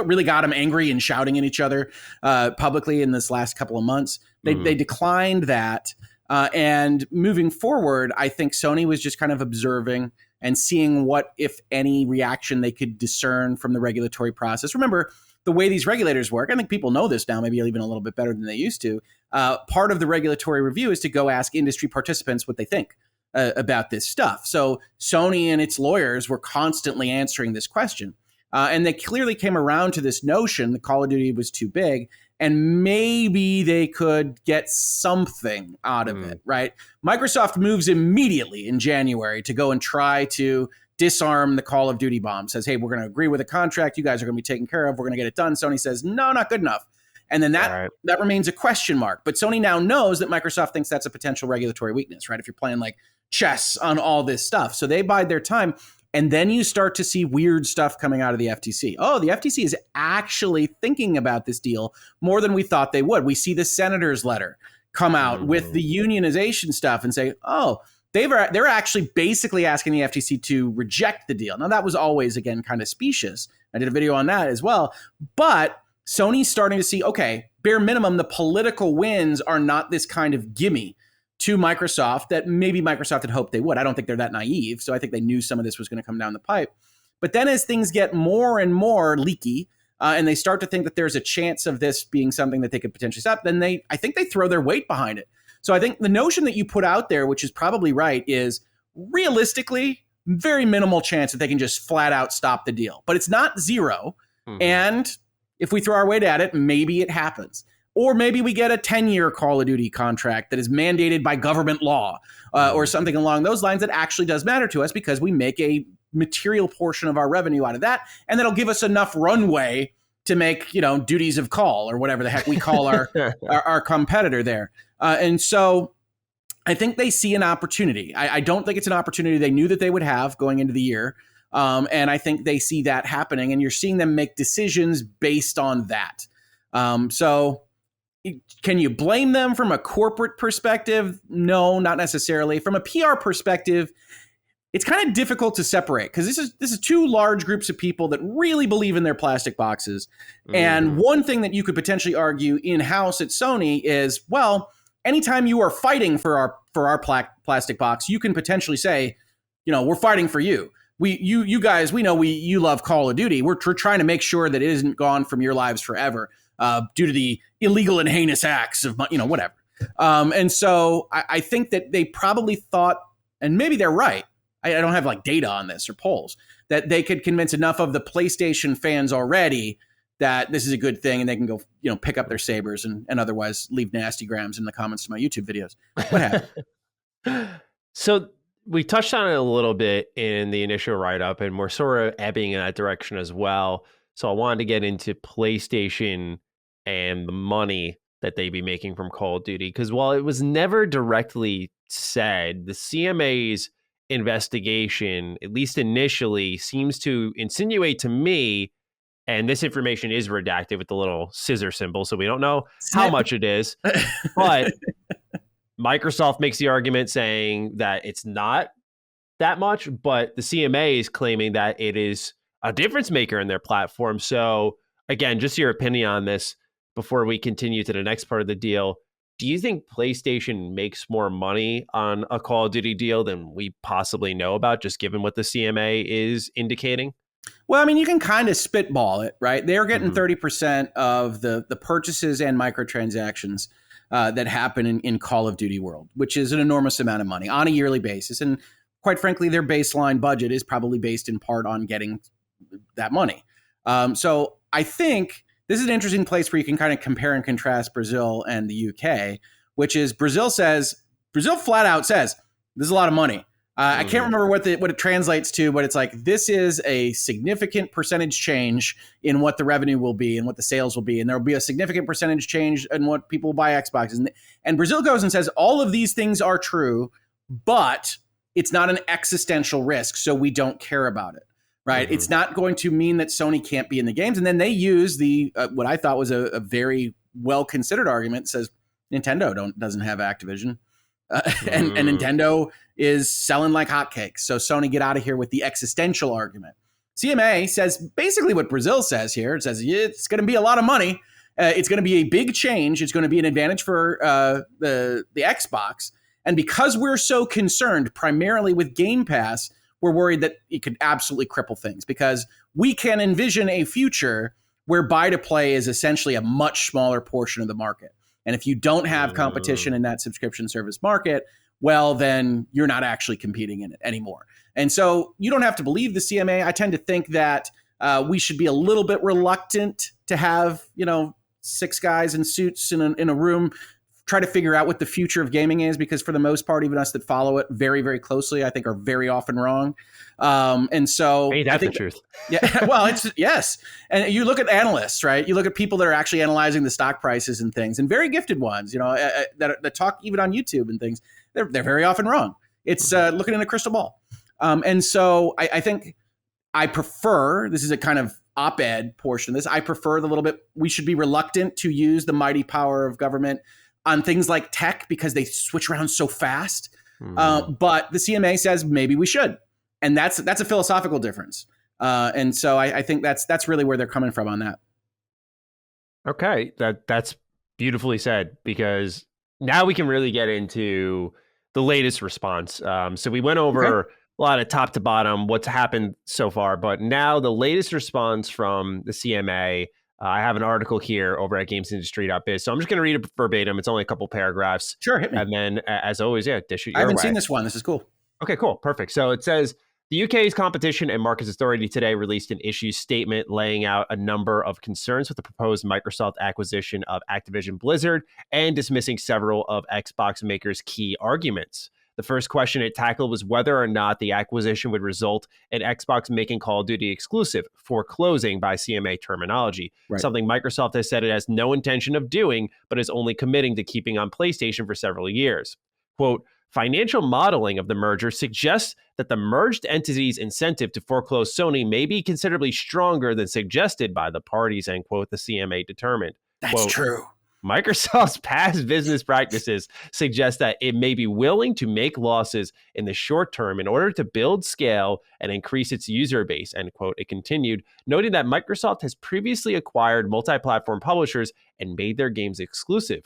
really got them angry and shouting at each other publicly in this last couple of months. They declined that. And moving forward, I think Sony was just kind of observing and seeing what, if any, reaction they could discern from the regulatory process. Remember, the way these regulators work, I think people know this now, maybe even a little bit better than they used to. Part of the regulatory review is to go ask industry participants what they think about this stuff. So Sony and its lawyers were constantly answering this question. And they clearly came around to this notion that Call of Duty was too big, and maybe they could get something out of it, right? Microsoft moves immediately in January to go and try to disarm the Call of Duty bomb. Says, hey, we're going to agree with a contract. You guys are going to be taken care of. We're going to get it done. Sony says, no, not good enough. And then that remains a question mark. But Sony now knows that Microsoft thinks that's a potential regulatory weakness, right? If you're playing like chess on all this stuff. So they bide their time. And then you start to see weird stuff coming out of the FTC. Oh, the FTC is actually thinking about this deal more than we thought they would. We see the senator's letter come out with the unionization stuff and say, oh, they're actually basically asking the FTC to reject the deal. Now, that was always, again, kind of specious. I did a video on that as well. But Sony's starting to see, okay, bare minimum, the political wins are not this kind of gimme to Microsoft that maybe Microsoft had hoped they would. I don't think they're that naive. So I think they knew some of this was going to come down the pipe. But then as things get more and more leaky, and they start to think that there's a chance of this being something that they could potentially stop, then I think they throw their weight behind it. So I think the notion that you put out there, which is probably right, is realistically very minimal chance that they can just flat out stop the deal. But it's not zero. And if we throw our weight at it, maybe it happens. Or maybe we get a 10-year Call of Duty contract that is mandated by government law or something along those lines that actually does matter to us because we make a material portion of our revenue out of that. And that'll give us enough runway to make, duties of call or whatever the heck we call our competitor there. And so I think they see an opportunity. I don't think it's an opportunity they knew that they would have going into the year. And I think they see that happening, and you're seeing them make decisions based on that. So can you blame them from a corporate perspective? No, not necessarily. From a PR perspective, it's kind of difficult to separate because this is two large groups of people that really believe in their plastic boxes. And one thing that you could potentially argue in-house at Sony is, well, anytime you are fighting for our plastic box, you can potentially say, we're fighting for you. You guys, we know you love Call of Duty. We're trying to make sure that it isn't gone from your lives forever due to the illegal and heinous acts of, whatever. And so I think that they probably thought, and maybe they're right, I don't have like data on this or polls, that they could convince enough of the PlayStation fans already that this is a good thing and they can go, pick up their sabers and otherwise leave nasty grams in the comments to my YouTube videos. What happened? So we touched on it a little bit in the initial write-up, and we're sort of ebbing in that direction as well. So I wanted to get into PlayStation and the money that they'd be making from Call of Duty. Because while it was never directly said, the CMA's investigation, at least initially, seems to insinuate to me, and this information is redacted with the little scissor symbol, so we don't know how much it is, but Microsoft makes the argument saying that it's not that much, but the CMA is claiming that it is a difference maker in their platform. So again, just your opinion on this before we continue to the next part of the deal. Do you think PlayStation makes more money on a Call of Duty deal than we possibly know about, just given what the CMA is indicating? Well, I mean, you can kind of spitball it, right? They're getting 30% of the purchases and microtransactions that happen in Call of Duty world, which is an enormous amount of money on a yearly basis. And quite frankly, their baseline budget is probably based in part on getting that money. So I think this is an interesting place where you can kind of compare and contrast Brazil and the UK, which is Brazil flat out says, this is a lot of money. I can't remember what it translates to, but it's like, this is a significant percentage change in what the revenue will be and what the sales will be. And there will be a significant percentage change in what people buy Xboxes. And Brazil goes and says, all of these things are true, but it's not an existential risk, so we don't care about it, right? Mm-hmm. It's not going to mean that Sony can't be in the games. And then they use the what I thought was a very well-considered argument that says Nintendo doesn't have Activision. And Nintendo is selling like hotcakes. So Sony, get out of here with the existential argument. CMA says basically what Brazil says here. It says it's going to be a lot of money. It's going to be a big change. It's going to be an advantage for the Xbox. And because we're so concerned primarily with Game Pass, we're worried that it could absolutely cripple things, because we can envision a future where buy-to-play is essentially a much smaller portion of the market. And if you don't have competition in that subscription service market, well, then you're not actually competing in it anymore. And so you don't have to believe the CMA. I tend to think that we should be a little bit reluctant to have, 6 guys in suits in a room try to figure out what the future of gaming is, because for the most part, even us that follow it very, very closely, I think are very often wrong. And so ain't that the truth? Yeah, well, yes. And you look at analysts, right? You look at people that are actually analyzing the stock prices and things, and very gifted ones, that talk even on YouTube and things. They're very often wrong. It's looking in a crystal ball. And so I think I prefer, this is a kind of op-ed portion of this, I prefer the little bit, we should be reluctant to use the mighty power of government on things like tech because they switch around so fast. But the CMA says maybe we should. And that's a philosophical difference. And so I think that's really where they're coming from on that. Okay, that's beautifully said, because now we can really get into the latest response. So we went over a lot of top to bottom, what's happened so far, but now the latest response from the CMA. I have an article here over at gamesindustry.biz, so I'm just going to read it verbatim. It's only a couple paragraphs. Sure, hit me. And then, as always, dish it your way. I haven't seen this one. This is cool. Okay, cool. Perfect. So it says, the UK's Competition and Markets Authority today released an issue statement laying out a number of concerns with the proposed Microsoft acquisition of Activision Blizzard and dismissing several of Xbox makers' key arguments. The first question it tackled was whether or not the acquisition would result in Xbox making Call of Duty exclusive, foreclosing by CMA terminology, something Microsoft has said it has no intention of doing, but is only committing to keeping on PlayStation for several years. Quote, financial modeling of the merger suggests that the merged entity's incentive to foreclose Sony may be considerably stronger than suggested by the parties, end quote, the CMA determined. That's quote, true. Microsoft's past business practices suggest that it may be willing to make losses in the short term in order to build scale and increase its user base, end quote. It continued, noting that Microsoft has previously acquired multi-platform publishers and made their games exclusive.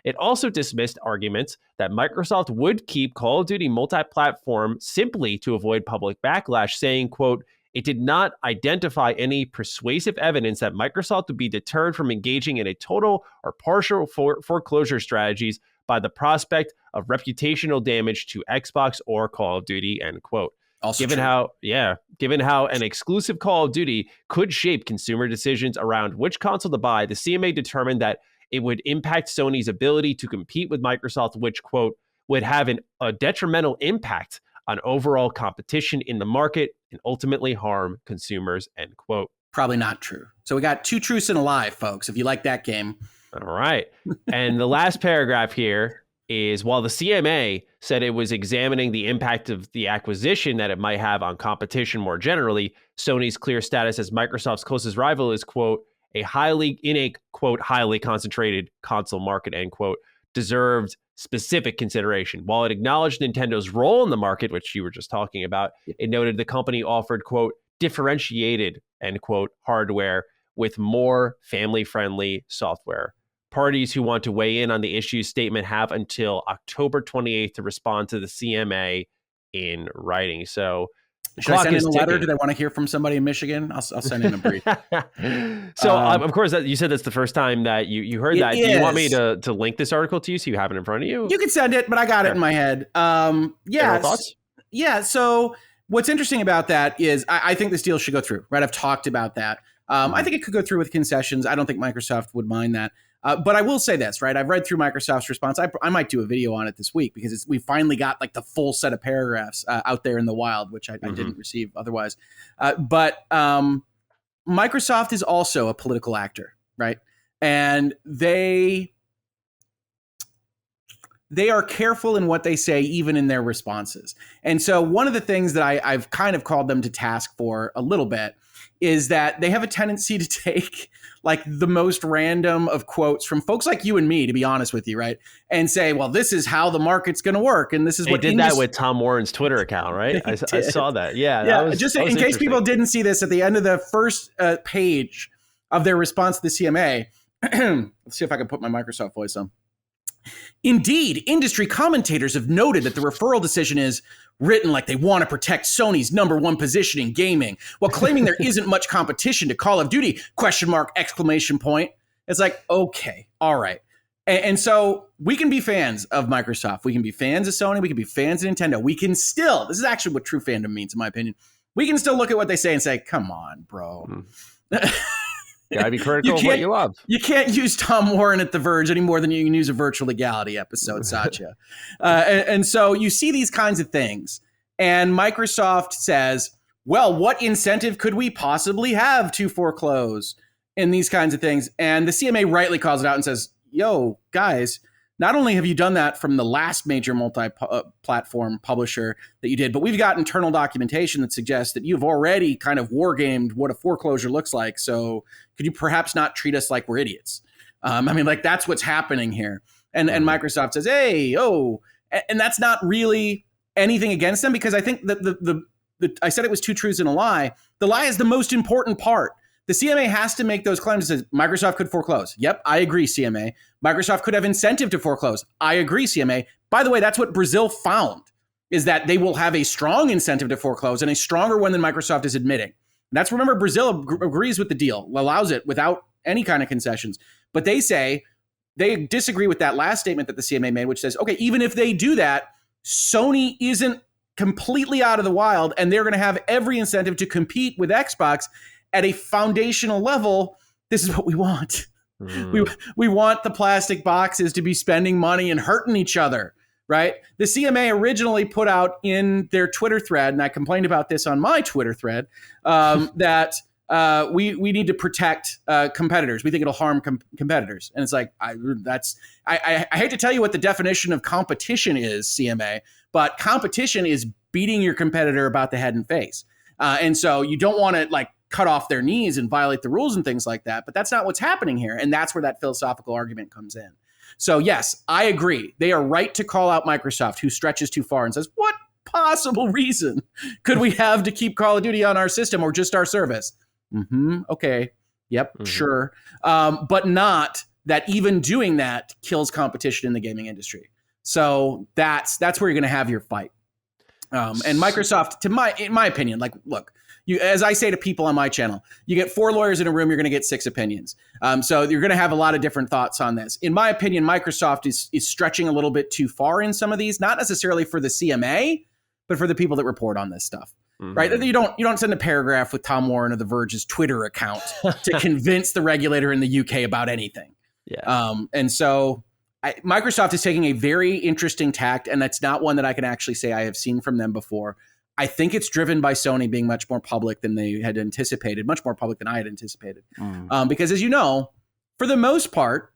It also dismissed arguments that Microsoft would keep Call of Duty multi-platform simply to avoid public backlash, saying, quote, it did not identify any persuasive evidence that Microsoft would be deterred from engaging in a total or partial foreclosure strategies by the prospect of reputational damage to Xbox or Call of Duty, end quote. Also given how an exclusive Call of Duty could shape consumer decisions around which console to buy, the CMA determined that it would impact Sony's ability to compete with Microsoft, which, quote, would have a detrimental impact on overall competition in the market and ultimately harm consumers, end quote. Probably not true. So we got 2 truths and a lie, folks, if you like that game. All right. And the last paragraph here is, while the CMA said it was examining the impact of the acquisition that it might have on competition more generally, Sony's clear status as Microsoft's closest rival is, quote, a highly concentrated console market, end quote, deserved specific consideration. While it acknowledged Nintendo's role in the market, which you were just talking about, it noted the company offered, quote, differentiated, end quote, hardware with more family-friendly software. Parties who want to weigh in on the issue statement have until October 28th to respond to the CMA in writing. So Should I send in a letter? ticking. Do they want to hear from somebody in Michigan? I'll send in a brief. So, of course, you said that's the first time that you heard that. Do you want me is. to link this article to you so you have it in front of you? You can send it, but I got it in my head. General thoughts? Yeah. So what's interesting about that is I think this deal should go through, right? I've talked about that. I think it could go through with concessions. I don't think Microsoft would mind that. But I will say this, right? I've read through Microsoft's response. I might do a video on it this week because we finally got like the full set of paragraphs out there in the wild, which I didn't receive otherwise. But Microsoft is also a political actor, right? And they are careful in what they say, even in their responses. And so one of the things that I've kind of called them to task for a little bit is that they have a tendency to take like the most random of quotes from folks like you and me, to be honest with you, right? And say, well, this is how the market's going to work. And this is what they did that with Tom Warren's Twitter account, right? I saw that. Yeah. That just in case people didn't see this at the end of the first page of their response to the CMA. Let's see if I can put my Microsoft voice on. Indeed, industry commentators have noted that the referral decision is written like they want to protect Sony's number one position in gaming, while claiming there isn't much competition to Call of Duty, ! It's like, okay, all right. And so we can be fans of Microsoft. We can be fans of Sony. We can be fans of Nintendo. We can still, this is actually what true fandom means, in my opinion. We can still look at what they say and say, come on, bro. You gotta be critical of what you love. You can't use Tom Warren at The Verge any more than you can use a virtual legality episode, Satya. And so you see these kinds of things. And Microsoft says, well, what incentive could we possibly have to foreclose in these kinds of things? And the CMA rightly calls it out and says, yo, guys, not only have you done that from the last major multi-platform publisher that you did, but we've got internal documentation that suggests that you've already kind of wargamed what a foreclosure looks like. So could you perhaps not treat us like we're idiots? I mean, like that's what's happening here. And Microsoft says, hey, and that's not really anything against them, because I think that I said it was two truths and a lie. The lie is the most important part. The CMA has to make those claims. It says Microsoft could foreclose. Yep, I agree, CMA. Microsoft could have incentive to foreclose. I agree, CMA. By the way, that's what Brazil found, is that they will have a strong incentive to foreclose and a stronger one than Microsoft is admitting. And remember, Brazil agrees with the deal, allows it without any kind of concessions. But they say they disagree with that last statement that the CMA made, which says, okay, even if they do that, Sony isn't completely out of the wild, and they're going to have every incentive to compete with Xbox at a foundational level. This is what we want. We want the plastic boxes to be spending money and hurting each other, right? The CMA originally put out in their Twitter thread, and I complained about this on my Twitter thread, that we need to protect competitors. We think it'll harm competitors. And it's like, I hate to tell you what the definition of competition is, CMA, but competition is beating your competitor about the head and face. And so you don't want to like cut off their knees and violate the rules and things like that. But that's not what's happening here. And that's where that philosophical argument comes in. So yes, I agree. They are right to call out Microsoft, who stretches too far and says, what possible reason could we have to keep Call of Duty on our system or just our service? Okay. Yep. Sure. But not that even doing that kills competition in the gaming industry. So that's where you're going to have your fight. And Microsoft, in my opinion, like, look, as I say to people on my channel, you get 4 lawyers in a room, you're going to get 6 opinions. So you're going to have a lot of different thoughts on this. In my opinion, Microsoft is stretching a little bit too far in some of these, not necessarily for the CMA, but for the people that report on this stuff. Right? You don't send a paragraph with Tom Warren of The Verge's Twitter account to convince the regulator in the UK about anything. Yeah. And so Microsoft is taking a very interesting tact, and that's not one that I can actually say I have seen from them before. I think it's driven by Sony being much more public than they had anticipated, much more public than I had anticipated. Because as you know, for the most part,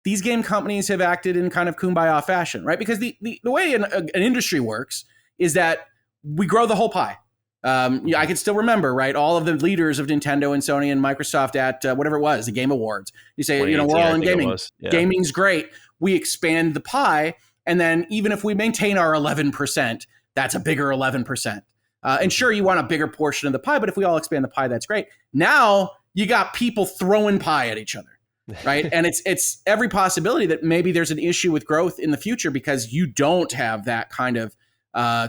these game companies have acted in kind of kumbaya fashion, right? Because the way an industry works is that we grow the whole pie. I can still remember, right, all of the leaders of Nintendo and Sony and Microsoft at whatever it was, the Game Awards. You say, we're all in gaming. Yeah. Gaming's great. We expand the pie. And then even if we maintain our 11%, that's a bigger 11%. And sure, you want a bigger portion of the pie, but if we all expand the pie, that's great. Now you got people throwing pie at each other, right? And it's every possibility that maybe there's an issue with growth in the future because you don't have that kind of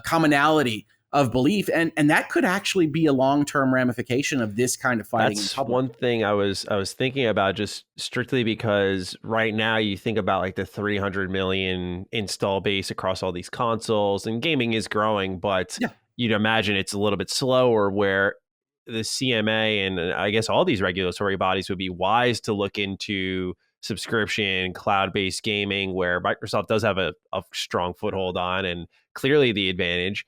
commonality of belief, and that could actually be a long-term ramification of this kind of fighting. That's in public. one thing I was thinking about, just strictly because right now you think about like the 300 million install base across all these consoles, and gaming is growing, but Yeah. you'd imagine it's a little bit slower, where the CMA and I guess all these regulatory bodies would be wise to look into subscription cloud-based gaming, where Microsoft does have a strong foothold on, and clearly the advantage.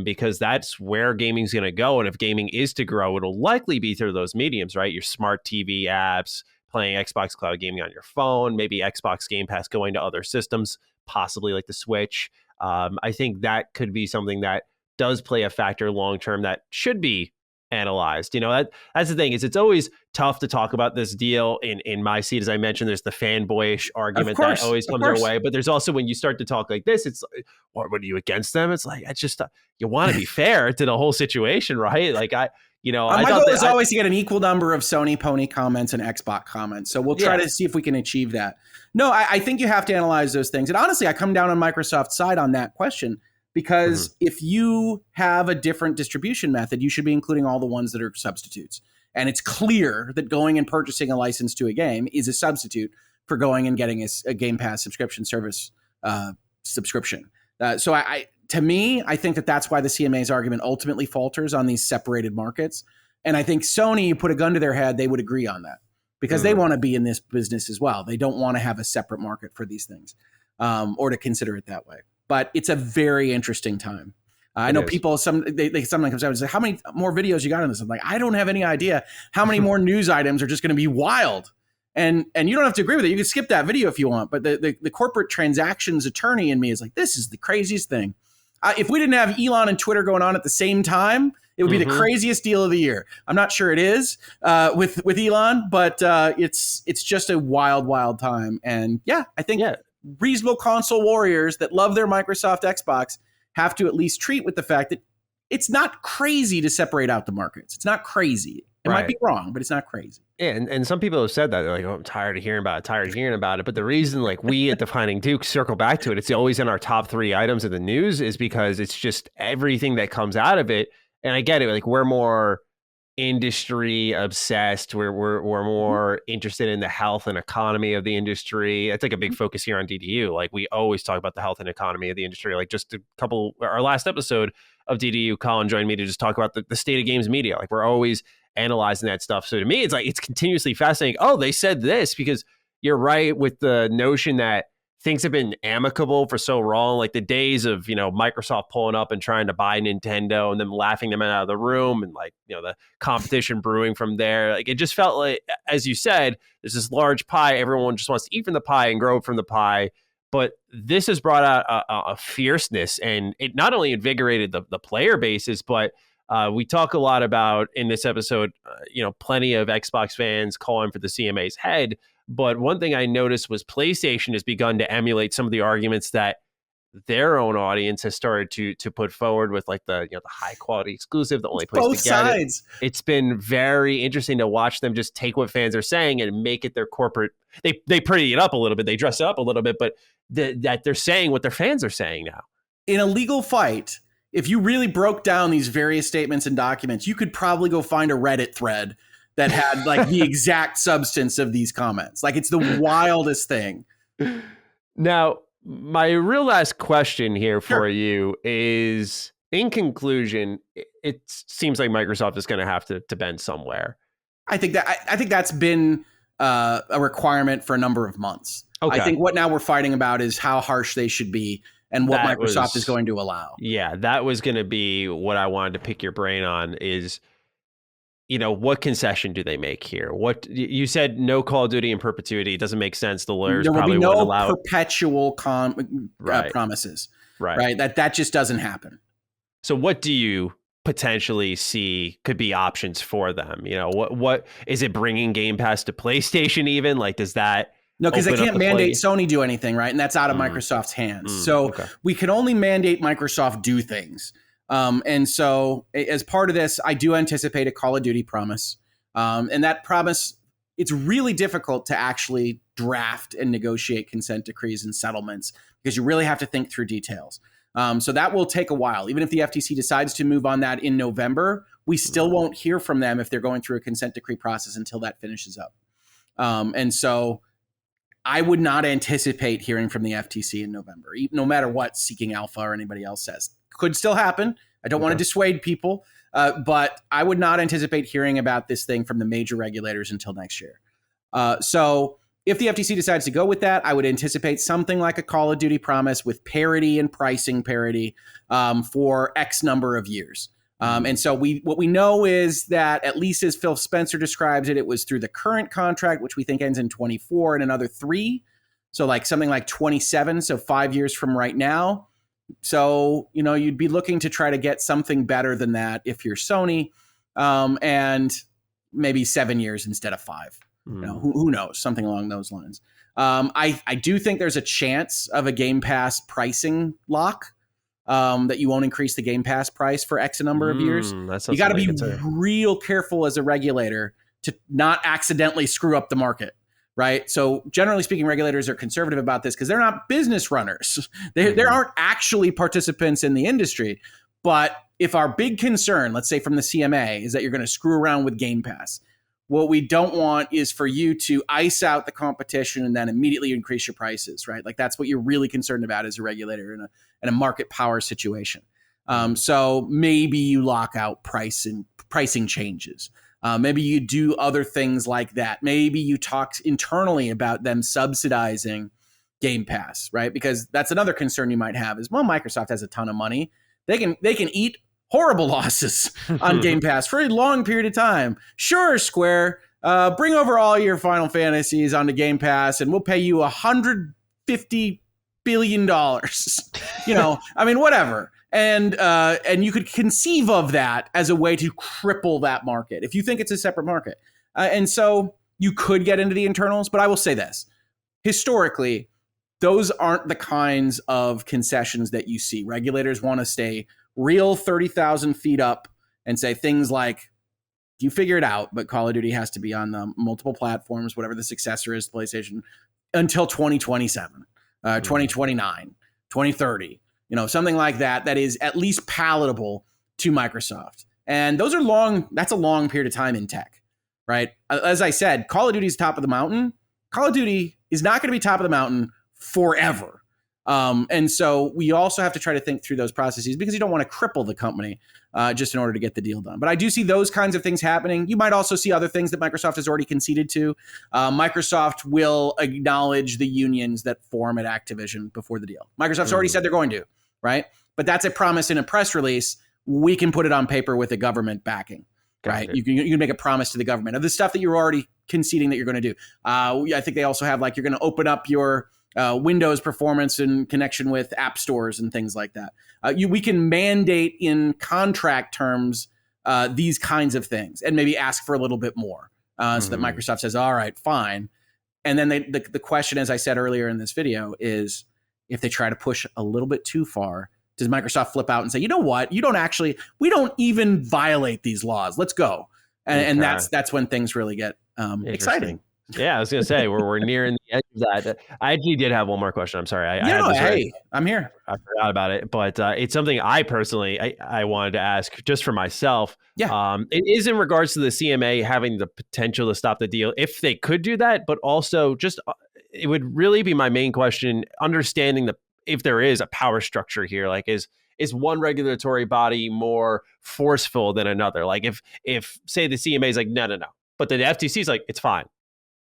Because that's where gaming's going to go. And if gaming is to grow, it'll likely be through those mediums, right? Your smart TV apps, playing Xbox Cloud gaming on your phone, maybe Xbox Game Pass going to other systems, possibly like the Switch. I think that could be something that does play a factor long term that should be analyzed. That's the thing, is it's always tough to talk about this deal in my seat. As I mentioned, there's the fanboyish argument that always comes our way, but there's also, when you start to talk like this, it's like, what are you against them? It's like, it's just you want to be fair to the whole situation, right? Like my goal is always to get an equal number of Sony pony comments and Xbox comments, so we'll try to see if we can achieve that. No, I think you have to analyze those things, and honestly, I come down on Microsoft's side on that question. Because if you have a different distribution method, you should be including all the ones that are substitutes. And it's clear that going and purchasing a license to a game is a substitute for going and getting a Game Pass subscription service subscription. So to me, I think that's why the CMA's argument ultimately falters on these separated markets. And I think Sony, you put a gun to their head, they would agree on that. Because they want to be in this business as well. They don't want to have a separate market for these things, or to consider it that way. But it's a very interesting time. I know people, they sometimes comes out and say, how many more videos you got on this? I'm like, I don't have any idea how many more news items are just going to be wild. And you don't have to agree with it. You can skip that video if you want. But the corporate transactions attorney in me is like, this is the craziest thing. If we didn't have Elon and Twitter going on at the same time, it would be the craziest deal of the year. I'm not sure it is with Elon, but it's just a wild, wild time. And I think reasonable console warriors that love their Microsoft Xbox have to at least treat with the fact that it's not crazy to separate out the markets. It's not crazy. It might be wrong, but it's not crazy. Yeah, and some people have said that. They're like, oh, I'm tired of hearing about it, But the reason, like, we at Defining Duke circle back to it, it's always in our top 3 items of the news, is because it's just everything that comes out of it. And I get it. Like, we're more industry obsessed. We're more interested in the health and economy of the industry. It's like a big focus here on DDU. Like, we always talk about the health and economy of the industry. Like, just our last episode of DDU, Colin joined me to just talk about the state of games media. Like, we're always analyzing that stuff. So to me, it's like, it's continuously fascinating. Oh, they said this, because you're right with the notion that things have been amicable for so long. Like the days of, Microsoft pulling up and trying to buy Nintendo and them laughing them out of the room, and like, the competition brewing from there. Like, it just felt like, as you said, there's this large pie. Everyone just wants to eat from the pie and grow from the pie. But this has brought out a fierceness, and it not only invigorated the player bases, but we talk a lot about in this episode, plenty of Xbox fans calling for the CMA's head. But one thing I noticed was PlayStation has begun to emulate some of the arguments that their own audience has started to put forward with, like the high quality exclusive, the only place both to get sides. It's been very interesting to watch them just take what fans are saying and make it their corporate. They pretty it up a little bit, they dress it up a little bit, but that they're saying what their fans are saying now. In a legal fight, if you really broke down these various statements and documents, you could probably go find a Reddit thread that had like the exact substance of these comments. Like, it's the wildest thing. Now, my real last question here for you is, in conclusion, it seems like Microsoft is going to have to bend somewhere. I think that's been a requirement for a number of months. Okay. I think what now we're fighting about is how harsh they should be and what Microsoft is going to allow. Yeah, that was going to be what I wanted to pick your brain on, is, what concession do they make here? What you said, no Call of Duty in perpetuity. It doesn't make sense. The lawyers probably wouldn't allow perpetual promises. Right. That just doesn't happen. So what do you potentially see could be options for them? What is it, bringing Game Pass to PlayStation even? Like, does that... No, because they can't mandate Sony do anything, right? And that's out of Microsoft's hands. We can only mandate Microsoft do things. And so as part of this, I do anticipate a Call of Duty promise. And that promise, it's really difficult to actually draft and negotiate consent decrees and settlements, because you really have to think through details. So that will take a while. Even if the FTC decides to move on that in November, we still won't hear from them if they're going through a consent decree process until that finishes up. And so I would not anticipate hearing from the FTC in November, no matter what Seeking Alpha or anybody else says. Could still happen. I don't want to dissuade people, but I would not anticipate hearing about this thing from the major regulators until next year. So if the FTC decides to go with that, I would anticipate something like a Call of Duty promise with parity and pricing parity for X number of years. And so what we know is that, at least as Phil Spencer describes it, it was through the current contract, which we think ends in 24 and another 3. So like something like 27. So 5 years from right now. So, you'd be looking to try to get something better than that if you're Sony, and maybe 7 years instead of 5. Who knows? Something along those lines. I do think there's a chance of a Game Pass pricing lock, that you won't increase the Game Pass price for X number of years. You got to be real careful as a regulator to not accidentally screw up the market, right? So generally speaking, regulators are conservative about this because they're not business runners. There aren't actually participants in the industry. But if our big concern, let's say from the CMA, is that you're going to screw around with Game Pass, what we don't want is for you to ice out the competition and then immediately increase your prices, right? Like that's what you're really concerned about as a regulator in a market power situation. So maybe you lock out pricing changes. Maybe you do other things like that. Maybe you talk internally about them subsidizing Game Pass, right? Because that's another concern you might have is, well, Microsoft has a ton of money. They can eat horrible losses on Game Pass for a long period of time. Sure, Square, bring over all your Final Fantasies onto Game Pass and we'll pay you $150 billion. Whatever. And you could conceive of that as a way to cripple that market if you think it's a separate market. And so you could get into the internals, but I will say this. Historically, those aren't the kinds of concessions that you see. Regulators want to stay real 30,000 feet up and say things like, you figure it out, but Call of Duty has to be on the multiple platforms, whatever the successor is, PlayStation, until 2027, 2029, 2030, something like that, that is at least palatable to Microsoft. And those are that's a long period of time in tech, right? As I said, Call of Duty is top of the mountain. Call of Duty is not going to be top of the mountain forever. And so we also have to try to think through those processes because you don't want to cripple the company just in order to get the deal done. But I do see those kinds of things happening. You might also see other things that Microsoft has already conceded to. Microsoft will acknowledge the unions that form at Activision before the deal. Microsoft's already said they're going to, right? But that's a promise in a press release. We can put it on paper with the government backing, right? You can make a promise to the government of the stuff that you're already conceding that you're going to do. I think they also have you're going to open up your Windows performance in connection with app stores and things like that. We can mandate in contract terms these kinds of things and maybe ask for a little bit more so that Microsoft says, all right, fine. And then the question, as I said earlier in this video, is if they try to push a little bit too far, does Microsoft flip out and say, you know what, we don't even violate these laws. Let's go. And that's when things really get exciting. Yeah, I was going to say we're nearing the edge of that. I actually did have one more question. I'm sorry. I'm here. I forgot about it, but it's something I personally I wanted to ask just for myself. Yeah. It is in regards to the CMA having the potential to stop the deal if they could do that, but also just it would really be my main question, understanding if there is a power structure here, like is one regulatory body more forceful than another? Like if say the CMA is like, no, but the FTC is like, it's fine.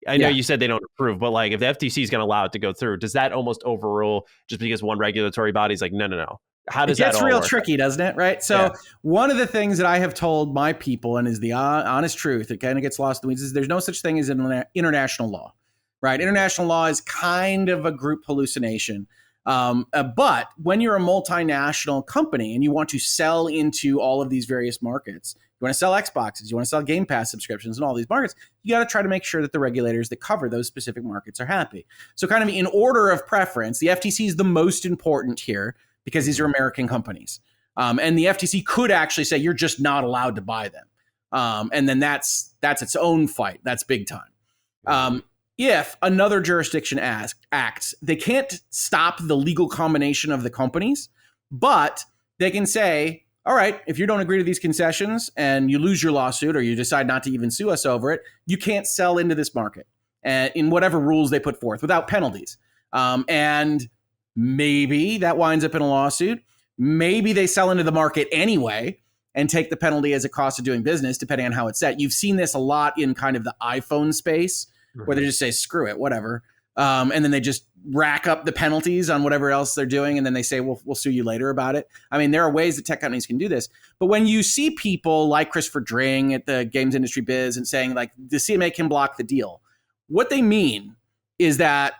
I know you said they don't approve, but if the FTC is going to allow it to go through, does that almost overrule just because one regulatory body is like, no? How does that all work? It gets real tricky, doesn't it? Right. So one of the things that I have told my people, and is the honest truth, it kind of gets lost in the weeds, is there's no such thing as an international law, right? International law is kind of a group hallucination. But when you're a multinational company and you want to sell into all of these various markets, you want to sell Xboxes, you want to sell Game Pass subscriptions in all these markets, you got to try to make sure that the regulators that cover those specific markets are happy. So kind of in order of preference, the FTC is the most important here because these are American companies. And the FTC could actually say, you're just not allowed to buy them. And then that's its own fight. That's big time. If another jurisdiction acts, they can't stop the legal combination of the companies, But they can say, all right, if you don't agree to these concessions and you lose your lawsuit or you decide not to even sue us over it, you can't sell into this market in whatever rules they put forth without penalties. And maybe that winds up in a lawsuit. Maybe they sell into the market anyway and take the penalty as a cost of doing business, depending on how it's set. You've seen this a lot in kind of the iPhone space, where they just say, screw it, whatever. And then they just rack up the penalties on whatever else they're doing. And then they say, well, we'll sue you later about it. I mean, there are ways that tech companies can do this. But when you see people like Christopher Dring at the Games Industry Biz and saying like the CMA can block the deal, what they mean is that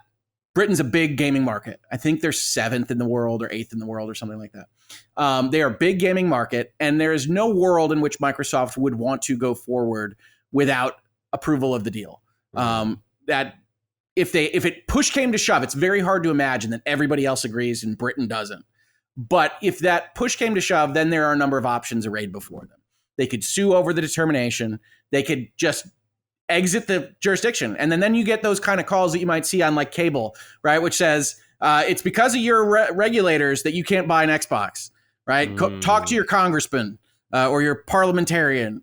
Britain's a big gaming market. I think they're 7th in the world or 8th in the world or something like that. They are a big gaming market, and there is no world in which Microsoft would want to go forward without approval of the deal. That if it push came to shove, it's very hard to imagine that everybody else agrees and Britain doesn't. But if that push came to shove, then there are a number of options arrayed before them. They could sue over the determination. They could just exit the jurisdiction. And then you get those kind of calls that you might see on like cable, right? Which says, it's because of your regulators that you can't buy an Xbox, right? Talk to your congressman or your parliamentarian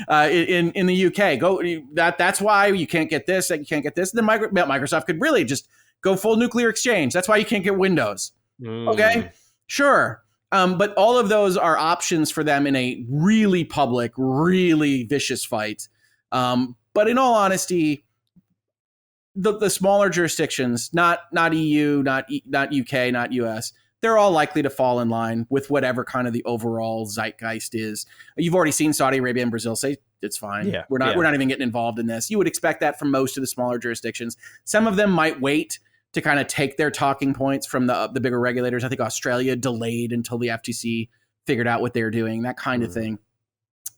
in the UK. That's why you can't get this, you can't get this. And then Microsoft could really just go full nuclear exchange. That's why you can't get Windows. Okay, sure. But all of those are options for them in a really public, really vicious fight. But in all honesty, the smaller jurisdictions, not EU, not UK, not US, they're all likely to fall in line with whatever kind of the overall zeitgeist is. You've already seen Saudi Arabia and Brazil say it's fine. Yeah, we're not even getting involved in this. You would expect that from most of the smaller jurisdictions. Some of them might wait to kind of take their talking points from the bigger regulators. I think Australia delayed until the FTC figured out what they're doing, that kind of thing.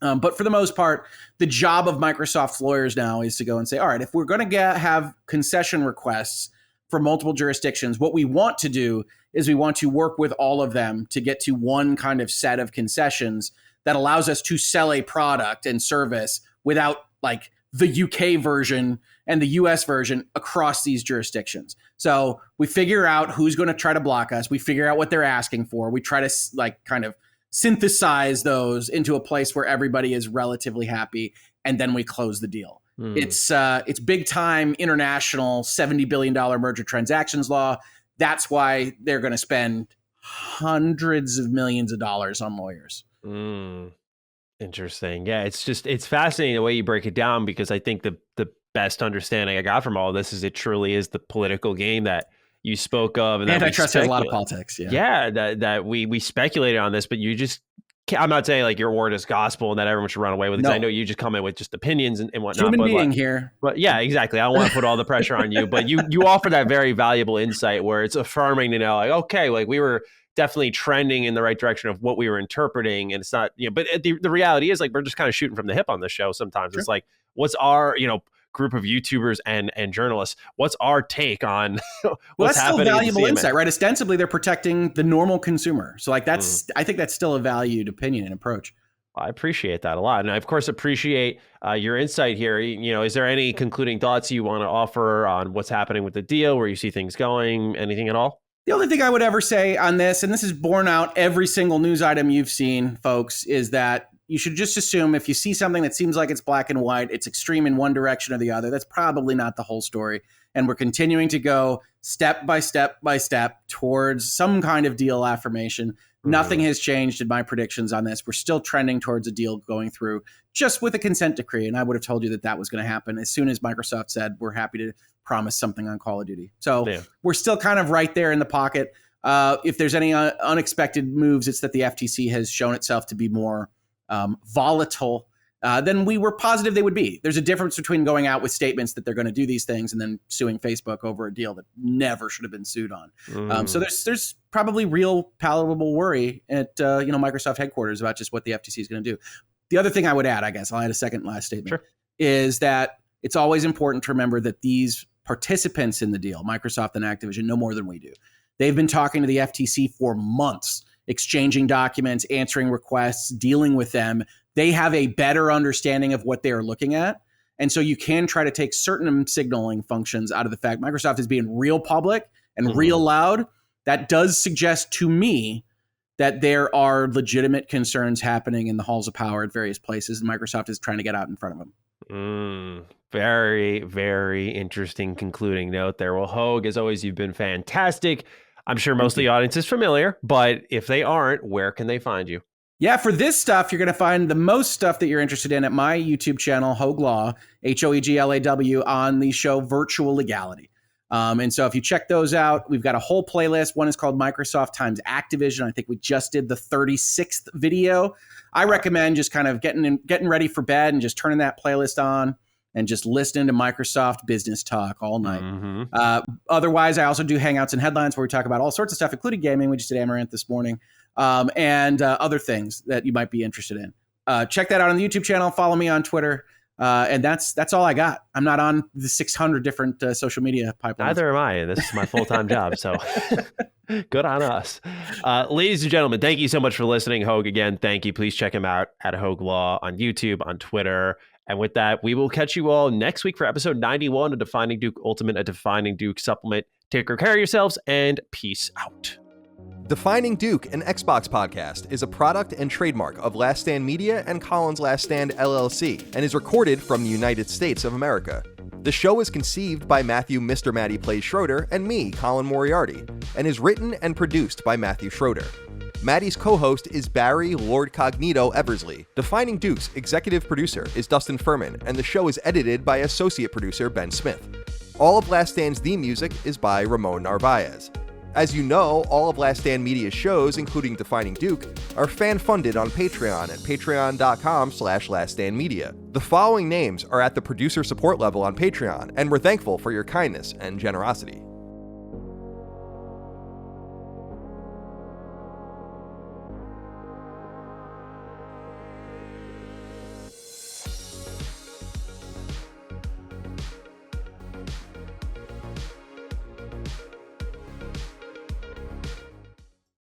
But for the most part, the job of Microsoft's lawyers now is to go and say, all right, if we're going to have concession requests for multiple jurisdictions, what we want to do is we want to work with all of them to get to one kind of set of concessions that allows us to sell a product and service without like the UK version and the US version across these jurisdictions. So we figure out who's going to try to block us. We figure out what they're asking for. We try to like kind of synthesize those into a place where everybody is relatively happy, and then we close the deal. It's big time international $70 billion merger transactions law. That's why they're going to spend hundreds of millions of dollars on lawyers. Interesting. Yeah, it's fascinating the way you break it down, because I think the best understanding I got from all of this is it truly is the political game that you spoke of, and antitrust has a lot of politics. That we speculated on this, but you just I'm not saying like your word is gospel and that everyone should run away with it. No. I know you just come in with just opinions and whatnot. Human being here. But yeah, exactly. I don't want to put all the pressure on you, but you offer that very valuable insight where it's affirming to know like, okay, like we were definitely trending in the right direction of what we were interpreting. And it's not, but the reality is like, we're just kind of shooting from the hip on this show. Sometimes It's like, what's our, group of YouTubers and journalists, what's our take on what's happening? Still valuable insight, right? Ostensibly, they're protecting the normal consumer. So like I think that's still a valued opinion and approach. I appreciate that a lot. And I, of course, appreciate your insight here. Is there any concluding thoughts you want to offer on what's happening with the deal, where you see things going, anything at all? The only thing I would ever say on this, and this is borne out every single news item you've seen, folks, is that you should just assume if you see something that seems like it's black and white, it's extreme in one direction or the other, that's probably not the whole story. And we're continuing to go step by step by step towards some kind of deal affirmation. Nothing has changed in my predictions on this. We're still trending towards a deal going through just with a consent decree. And I would have told you that was going to happen as soon as Microsoft said, we're happy to promise something on Call of Duty. So we're still kind of right there in the pocket. If there's any unexpected moves, it's that the FTC has shown itself to be more volatile than we were positive they would be. There's a difference between going out with statements that they're going to do these things and then suing Facebook over a deal that never should have been sued on. So there's probably real palatable worry at Microsoft headquarters about just what the FTC is going to do. The other thing I would add, I guess I'll add a second last statement, is that it's always important to remember that these participants in the deal, Microsoft and Activision, know more than we do. They've been talking to the FTC for months, exchanging documents, answering requests, dealing with them. They have a better understanding of what they are looking at. And so you can try to take certain signaling functions out of the fact Microsoft is being real public and real loud. That does suggest to me that there are legitimate concerns happening in the halls of power at various places, and Microsoft is trying to get out in front of them. Very, very interesting concluding note there. Well, Hoeg, as always, you've been fantastic. I'm sure most of the audience is familiar, but if they aren't, where can they find you? Yeah, for this stuff, you're going to find the most stuff that you're interested in at my YouTube channel, Hoeg Law, HOEGLAW, on the show Virtual Legality. And so if you check those out, we've got a whole playlist. One is called Microsoft times Activision. I think we just did the 36th video. I recommend just kind of getting ready for bed and just turning that playlist on and just listening to Microsoft business talk all night. Otherwise, I also do Hangouts and Headlines where we talk about all sorts of stuff, including gaming. We just did Amaranth this morning. And other things that you might be interested in. Check that out on the YouTube channel. Follow me on Twitter. And that's all I got. I'm not on the 600 different social media pipelines. Neither am I. This is my full-time job, so good on us. Ladies and gentlemen, thank you so much for listening. Hoeg, again, thank you. Please check him out at Hoeg Law on YouTube, on Twitter. And with that, we will catch you all next week for episode 91 of Defining Duke Ultimate, a Defining Duke supplement. Take good care of yourselves, and peace out. Defining Duke, an Xbox podcast, is a product and trademark of Last Stand Media and Collins Last Stand LLC, and is recorded from the United States of America. The show is conceived by Matthew Mr. Matty Plays Schroeder and me, Colin Moriarty, and is written and produced by Matthew Schroeder. Matty's co-host is Barry Lord Cognito Eversley. Defining Duke's executive producer is Dustin Furman, and the show is edited by associate producer Ben Smith. All of Last Stand's theme music is by Ramon Narvaez. As you know, all of Last Stand Media's shows, including Defining Duke, are fan-funded on Patreon at patreon.com/laststandmedia. The following names are at the producer support level on Patreon, and we're thankful for your kindness and generosity.